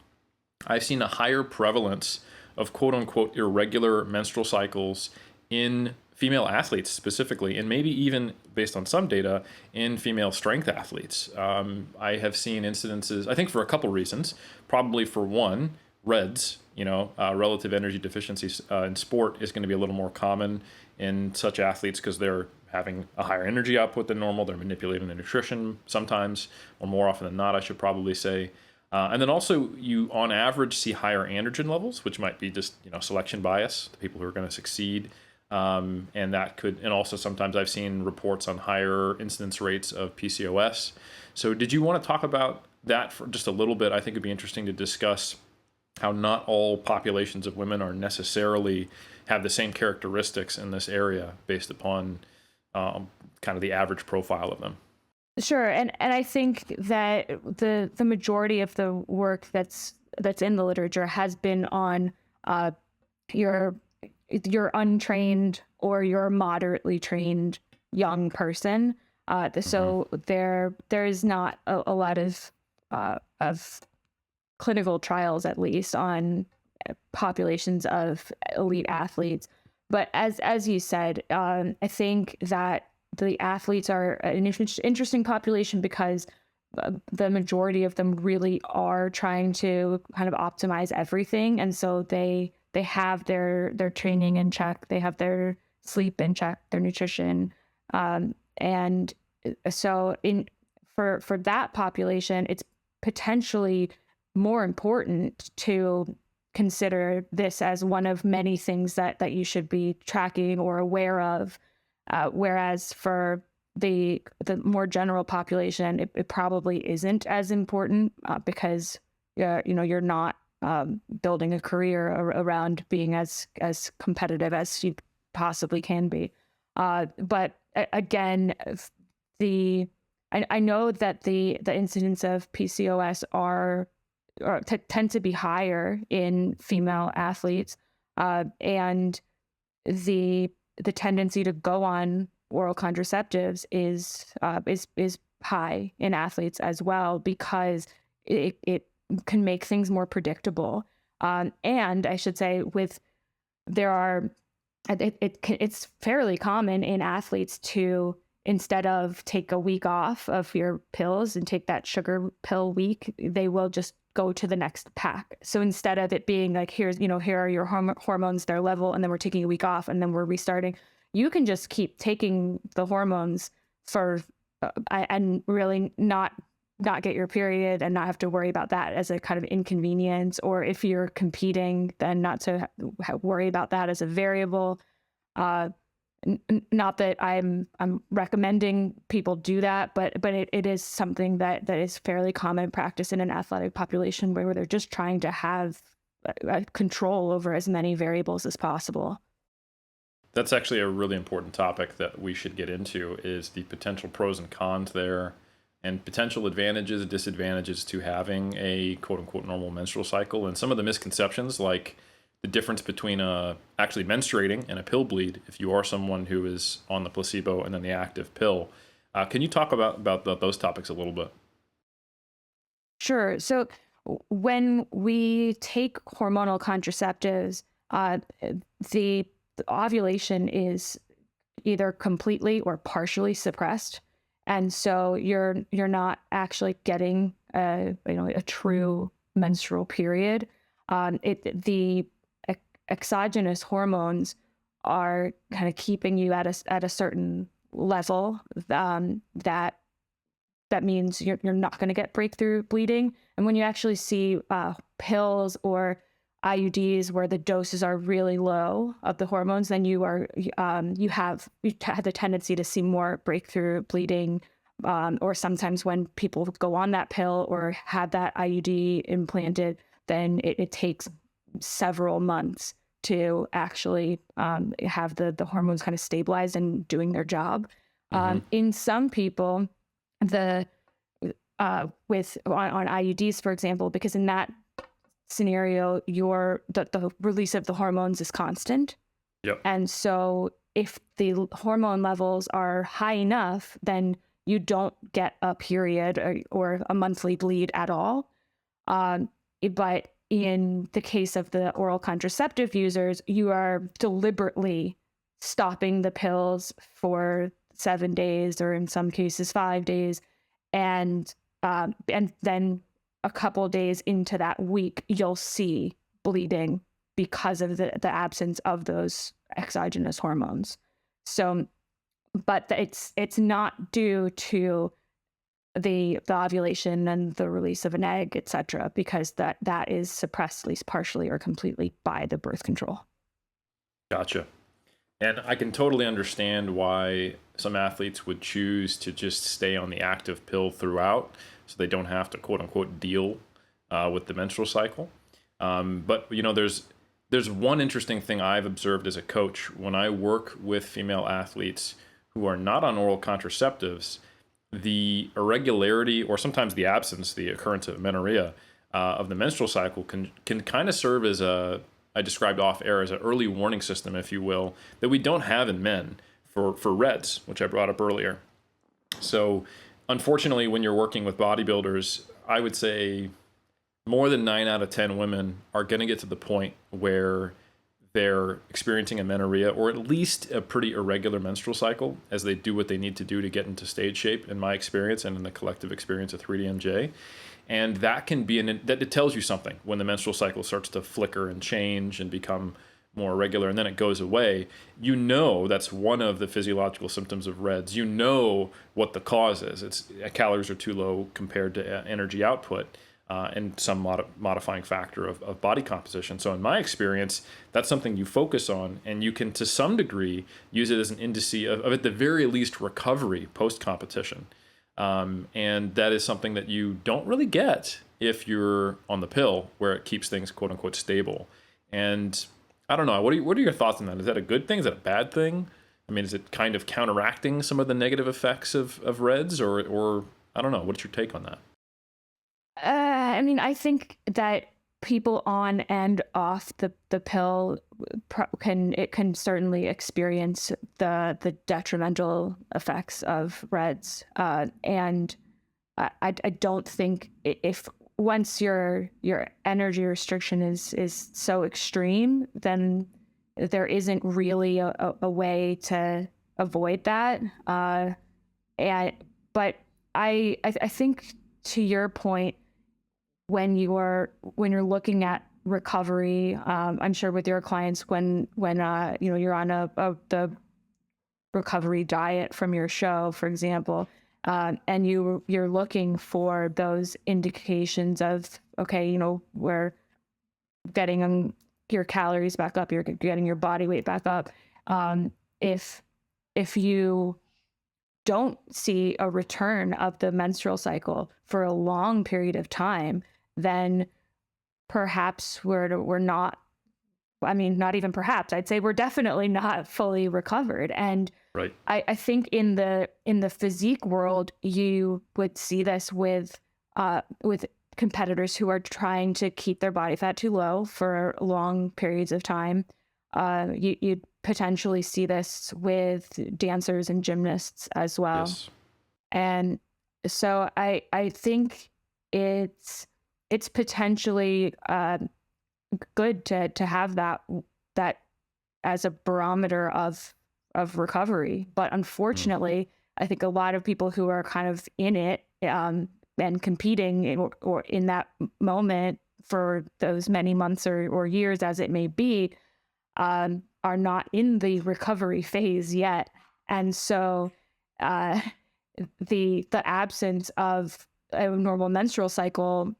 [SPEAKER 2] a higher prevalence of quote unquote irregular menstrual cycles in female athletes specifically, and maybe even based on some data in female strength athletes. I have seen incidences, I think for a couple reasons. Probably for one, REDS, relative energy deficiencies in sport is going to be a little more common in such athletes because they're having a higher energy output than normal. They're manipulating their nutrition sometimes, or more often than not, I should probably say. And then also, you on average see higher androgen levels, which might be just selection bias, the people who are going to succeed. And that could, and also sometimes I've seen reports on higher incidence rates of PCOS. So did you want to talk about that for just a little bit? I think it'd be interesting to discuss how not all populations of women are necessarily have the same characteristics in this area based upon kind of the average profile of them.
[SPEAKER 3] Sure, and I think that the majority of the work that's in the literature has been on your untrained or your moderately trained young person. So there is not a lot of clinical trials, at least, on populations of elite athletes. But as you said, I think that the athletes are an interesting population because the majority of them really are trying to kind of optimize everything, and so they have their training in check, they have their sleep in check, their nutrition, and so for that population, it's potentially more important to consider this as one of many things that you should be tracking or aware of. Whereas for the more general population, it probably isn't as important because you're not building a career around being as competitive as you possibly can be. But again, I know that the incidence of PCOS tend to be higher in female athletes, and the tendency to go on oral contraceptives is high in athletes as well, because it can make things more predictable. And I should say, it's fairly common in athletes to, instead of take a week off of your pills and take that sugar pill week, they will just go to the next pack. So instead of it being like, here are your hormones, their level, and then we're taking a week off and then we're restarting, you can just keep taking the hormones and really not get your period and not have to worry about that as a kind of inconvenience. Or if you're competing, then not to worry about that as a variable. Not that I'm recommending people do that, but it is something that is fairly common practice in an athletic population where they're just trying to have control over as many variables as possible.
[SPEAKER 2] That's actually a really important topic that we should get into, is the potential pros and cons there, and potential advantages and disadvantages to having a quote unquote normal menstrual cycle, and some of the misconceptions, like the difference between actually menstruating and a pill bleed if you are someone who is on the placebo and then the active pill. Can you talk about those topics a little bit?
[SPEAKER 3] Sure. So when we take hormonal contraceptives, the ovulation is either completely or partially suppressed, and so you're not actually getting a true menstrual period. The exogenous hormones are kind of keeping you at a certain level, that means you're not going to get breakthrough bleeding. And when you actually see pills or IUDs where the doses are really low of the hormones, then you have the tendency to see more breakthrough bleeding, or sometimes when people go on that pill or have that IUD implanted, then it takes several months to actually have the hormones kind of stabilized and doing their job. In some people, on IUDs, for example, because in that scenario, the release of the hormones is constant.
[SPEAKER 2] Yep.
[SPEAKER 3] And so if the hormone levels are high enough, then you don't get a period or a monthly bleed at all. But in the case of the oral contraceptive users, you are deliberately stopping the pills for 7 days, or in some cases 5 days, and then a couple days into that week, you'll see bleeding because of the absence of those exogenous hormones. So, but it's not due to the ovulation and the release of an egg, etc., because that is suppressed at least partially or completely by the birth control.
[SPEAKER 2] Gotcha. And I can totally understand why some athletes would choose to just stay on the active pill throughout, so they don't have to quote unquote deal with the menstrual cycle. But there's one interesting thing I've observed as a coach when I work with female athletes who are not on oral contraceptives. The irregularity, or sometimes the absence, the occurrence of amenorrhea of the menstrual cycle can kind of serve as I described off air, as an early warning system, if you will, that we don't have in men for REDs, which I brought up earlier. So unfortunately, when you're working with bodybuilders, I would say more than 9 out of 10 women are going to get to the point where they're experiencing amenorrhea, or at least a pretty irregular menstrual cycle, as they do what they need to do to get into stage shape, in my experience and in the collective experience of 3DMJ. And that can be that it tells you something when the menstrual cycle starts to flicker and change and become more irregular, and then it goes away. That's one of the physiological symptoms of REDs. What the cause is. It's calories are too low compared to energy output. And some modifying factor of body composition. So in my experience, that's something you focus on, and you can, to some degree, use it as an indice of at the very least, recovery post-competition. And that is something that you don't really get if you're on the pill, where it keeps things quote unquote stable. And I don't know, what are your thoughts on that? Is that a good thing? Is that a bad thing? I mean, is it kind of counteracting some of the negative effects of REDs, or I don't know, what's your take on that?
[SPEAKER 3] I think that people on and off the pill can certainly experience the detrimental effects of REDs, and I don't think, if once your energy restriction is so extreme, then there isn't really a way to avoid that. But I think, to your point, when you're looking at recovery, I'm sure with your clients, when you're on the recovery diet from your show, for example, and you're looking for those indications of, okay, we're getting your calories back up, you're getting your body weight back up. If you don't see a return of the menstrual cycle for a long period of time, then perhaps we're not, not even perhaps, I'd say we're definitely not fully recovered. And
[SPEAKER 2] right.
[SPEAKER 3] I think in the physique world, you would see this with competitors who are trying to keep their body fat too low for long periods of time. You'd potentially see this with dancers and gymnasts as well.
[SPEAKER 2] Yes.
[SPEAKER 3] And so I think it's potentially good to have that as a barometer of recovery. But unfortunately, I think a lot of people who are kind of in it and competing or in that moment for those many months or years as it may be, are not in the recovery phase yet. And so the absence of a normal menstrual cycle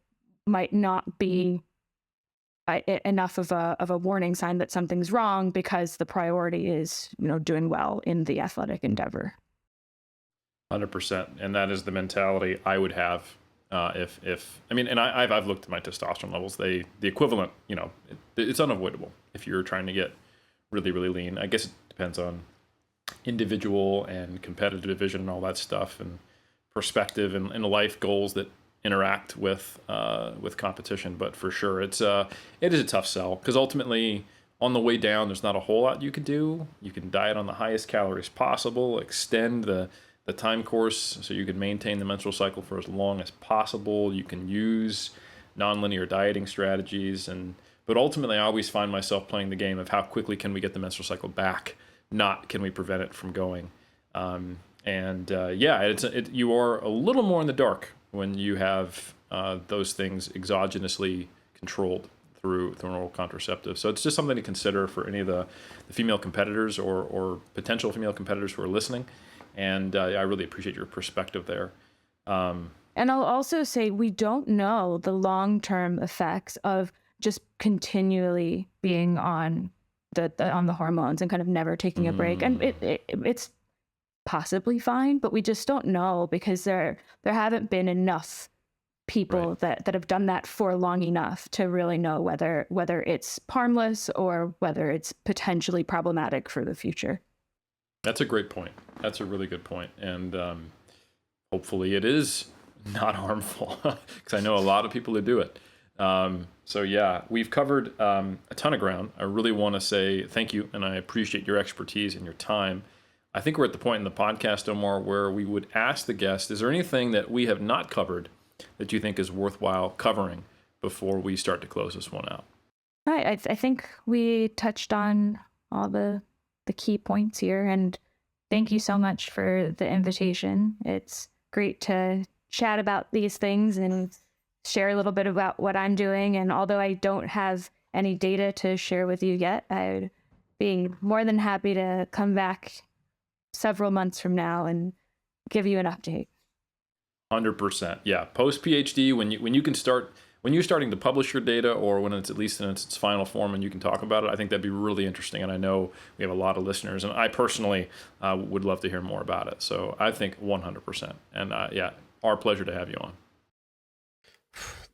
[SPEAKER 3] might not be enough of a warning sign that something's wrong, because the priority is, doing well in the athletic endeavor.
[SPEAKER 2] 100%. And that is the mentality I would have and I've looked at my testosterone levels. The equivalent, it's unavoidable if you're trying to get really, really lean. I guess it depends on individual and competitive vision and all that stuff, and perspective and life goals that interact with competition. But for sure, it is a tough sell, because ultimately on the way down, there's not a whole lot you can do. You can diet on the highest calories possible, extend the time course so you can maintain the menstrual cycle for as long as possible. You can use nonlinear dieting strategies, but ultimately I always find myself playing the game of how quickly can we get the menstrual cycle back, not can we prevent it from going. You are a little more in the dark when you have those things exogenously controlled through oral contraceptives. So it's just something to consider for any of the female competitors or potential female competitors who are listening. And I really appreciate your perspective there.
[SPEAKER 3] And I'll also say, we don't know the long-term effects of just continually being on the hormones and kind of never taking a break. And it's possibly fine, but we just don't know, because there haven't been enough people that have done that for long enough to really know whether it's harmless or whether it's potentially problematic for the future.
[SPEAKER 2] That's a great point. That's a really good point. And hopefully it is not harmful, because I know a lot of people who do it. We've covered a ton of ground. I really want to say thank you, and I appreciate your expertise and your time. I think we're at the point in the podcast, Omar, where we would ask the guest, is there anything that we have not covered that you think is worthwhile covering before we start to close this one out?
[SPEAKER 3] I think we touched on all the key points here, and thank you so much for the invitation. It's great to chat about these things and share a little bit about what I'm doing. And although I don't have any data to share with you yet, I'd be more than happy to come back several months from now and give you an update.
[SPEAKER 2] 100%. Yeah. Post PhD, when you're starting to publish your data, or when it's at least in its final form and you can talk about it, I think that'd be really interesting. And I know we have a lot of listeners, and I personally would love to hear more about it. So I think 100%. And our pleasure to have you on.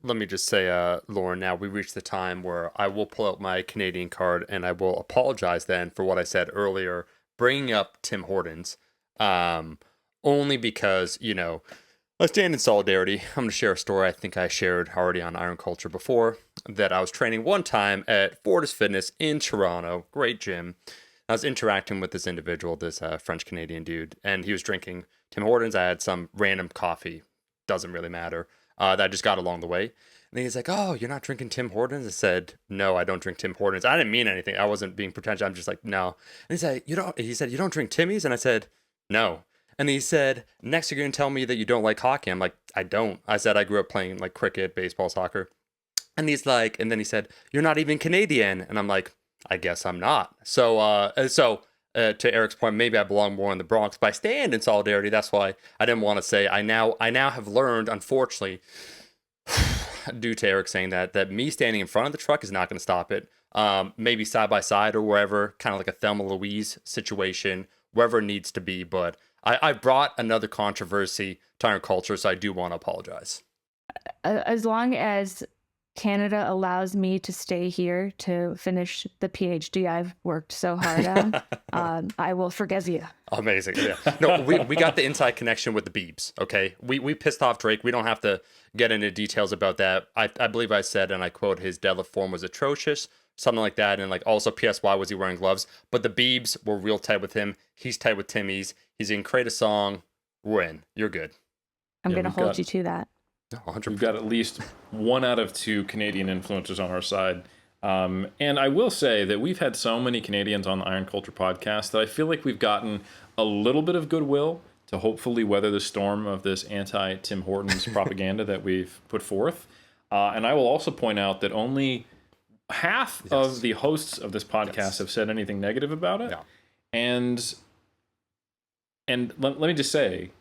[SPEAKER 1] Let me just say, Lauren, now we reached the time where I will pull out my Canadian card, and I will apologize then for what I said earlier, bringing up Tim Hortons, only because, I stand in solidarity. I'm going to share a story I think I shared already on Iron Culture before, that I was training one time at Fortis Fitness in Toronto, great gym. I was interacting with this individual, this French-Canadian dude, and he was drinking Tim Hortons. I had some random coffee, doesn't really matter, that I just got along the way. And he's like, "Oh, you're not drinking Tim Hortons?" I said, "No, I don't drink Tim Hortons." I didn't mean anything. I wasn't being pretentious. I'm just like, "No." And he said, "You don't drink Timmy's?" And I said, "No." And he said, "Next, you're going to tell me that you don't like hockey." I'm like, "I don't." I said, "I grew up playing like cricket, baseball, soccer." And he's like, and then he said, "You're not even Canadian." And I'm like, "I guess I'm not." So to Eric's point, maybe I belong more in the Bronx, but I stand in solidarity. That's why I didn't want to say I now have learned, unfortunately, due to Eric saying that me standing in front of the truck is not going to stop it. Maybe side by side or wherever, kind of like a Thelma Louise situation, wherever it needs to be. But I brought another controversy to Iron Culture, so I do want to apologize.
[SPEAKER 3] As long as Canada allows me to stay here to finish the PhD I've worked so hard on, I will forgive you.
[SPEAKER 1] Amazing. Yeah. No, we got the inside connection with the Beebs, okay? We pissed off Drake. We don't have to get into details about that. I believe I said, and I quote, his deadlift form was atrocious, something like that. And like also PSY, was he wearing gloves? But the Beebs were real tight with him. He's tight with Timmy's. He's going to create a song. We're in. You're good.
[SPEAKER 3] I'm going to hold you to that.
[SPEAKER 1] 100%.
[SPEAKER 2] We've got at least 1 out of 2 Canadian influencers on our side. And I will say that we've had so many Canadians on the Iron Culture podcast that I feel like we've gotten a little bit of goodwill to hopefully weather the storm of this anti-Tim Hortons propaganda that we've put forth. And I will also point out that only half of the hosts of this podcast have said anything negative about it.
[SPEAKER 1] Yeah.
[SPEAKER 2] And let me just say,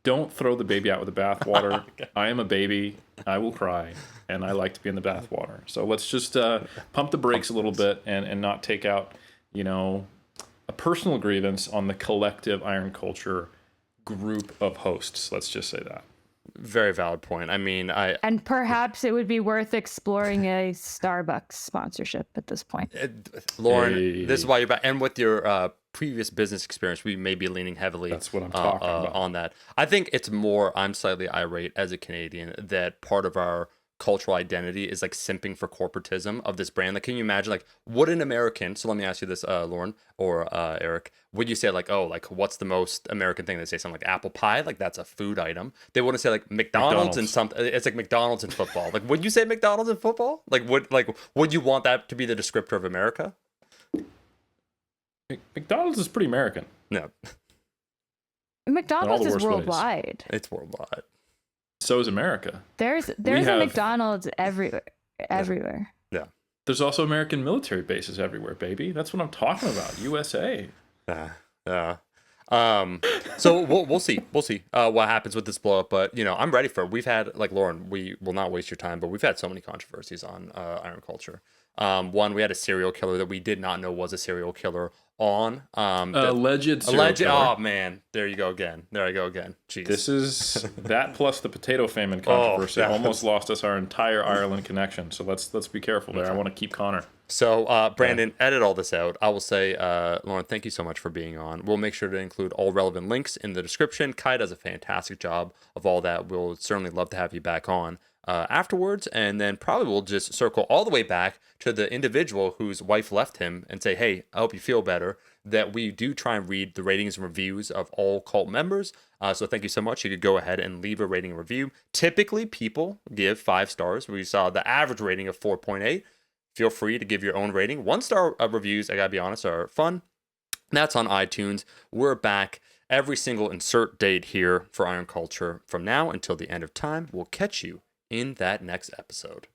[SPEAKER 2] don't throw the baby out with the bathwater. I am a baby. I will cry. And I like to be in the bathwater. So let's just pump the brakes a little bit and not take out, a personal grievance on the collective Iron Culture group of hosts. Let's just say that.
[SPEAKER 1] Very valid point. I mean,
[SPEAKER 3] And perhaps it would be worth exploring a Starbucks sponsorship at this point.
[SPEAKER 1] Lauren,
[SPEAKER 2] Hey.
[SPEAKER 1] this is why you're back. And with your previous business experience, we may be leaning heavily
[SPEAKER 2] That's what I'm talking about.
[SPEAKER 1] on that. I think it's more, I'm slightly irate as a Canadian that part of our cultural identity is like simping for corporatism of this brand. Like, can you imagine, like, would an American, so let me ask you this, Lauren or Eric, would you say like, oh, like what's the most American thing? They say something like apple pie, like that's a food item. They wouldn't say like McDonald's and something. It's like McDonald's in football. Like, would you say McDonald's in football? Like, would you want that to be the descriptor of America?
[SPEAKER 2] McDonald's is pretty American.
[SPEAKER 1] No,
[SPEAKER 3] McDonald's
[SPEAKER 2] the
[SPEAKER 3] is
[SPEAKER 2] worst ways.
[SPEAKER 3] worldwide.
[SPEAKER 1] it's worldwide.
[SPEAKER 2] So is America.
[SPEAKER 3] There's a
[SPEAKER 2] have-
[SPEAKER 3] McDonald's everywhere.
[SPEAKER 1] Yeah.
[SPEAKER 2] There's also American military bases everywhere, baby. That's what I'm talking about. USA.
[SPEAKER 1] Yeah. So we'll see what happens with this blow up, but I'm ready for it. We've had, like, Lauren, we will not waste your time, but we've had so many controversies on Iron Culture. One, we had a serial killer that we did not know was a serial killer on
[SPEAKER 2] Alleged serial killer.
[SPEAKER 1] Oh man, there I go again. Jeez.
[SPEAKER 2] This is that plus the potato famine controversy
[SPEAKER 1] yeah.
[SPEAKER 2] almost lost us our entire Ireland connection. So let's be careful there. I want to keep Connor.
[SPEAKER 1] So, Brandon, edit all this out. I will say, Lauren, thank you so much for being on. We'll make sure to include all relevant links in the description. Kai does a fantastic job of all that. We'll certainly love to have you back on afterwards. And then probably we'll just circle all the way back to the individual whose wife left him and say, hey, I hope you feel better. That we do try and read the ratings and reviews of all cult members. So thank you so much. You could go ahead and leave a rating and review. Typically, people give 5 stars. We saw the average rating of 4.8. Feel free to give your own rating. 1-star reviews, I gotta be honest, are fun. That's on iTunes. We're back every single insert date here for Iron Culture from now until the end of time. We'll catch you in that next episode.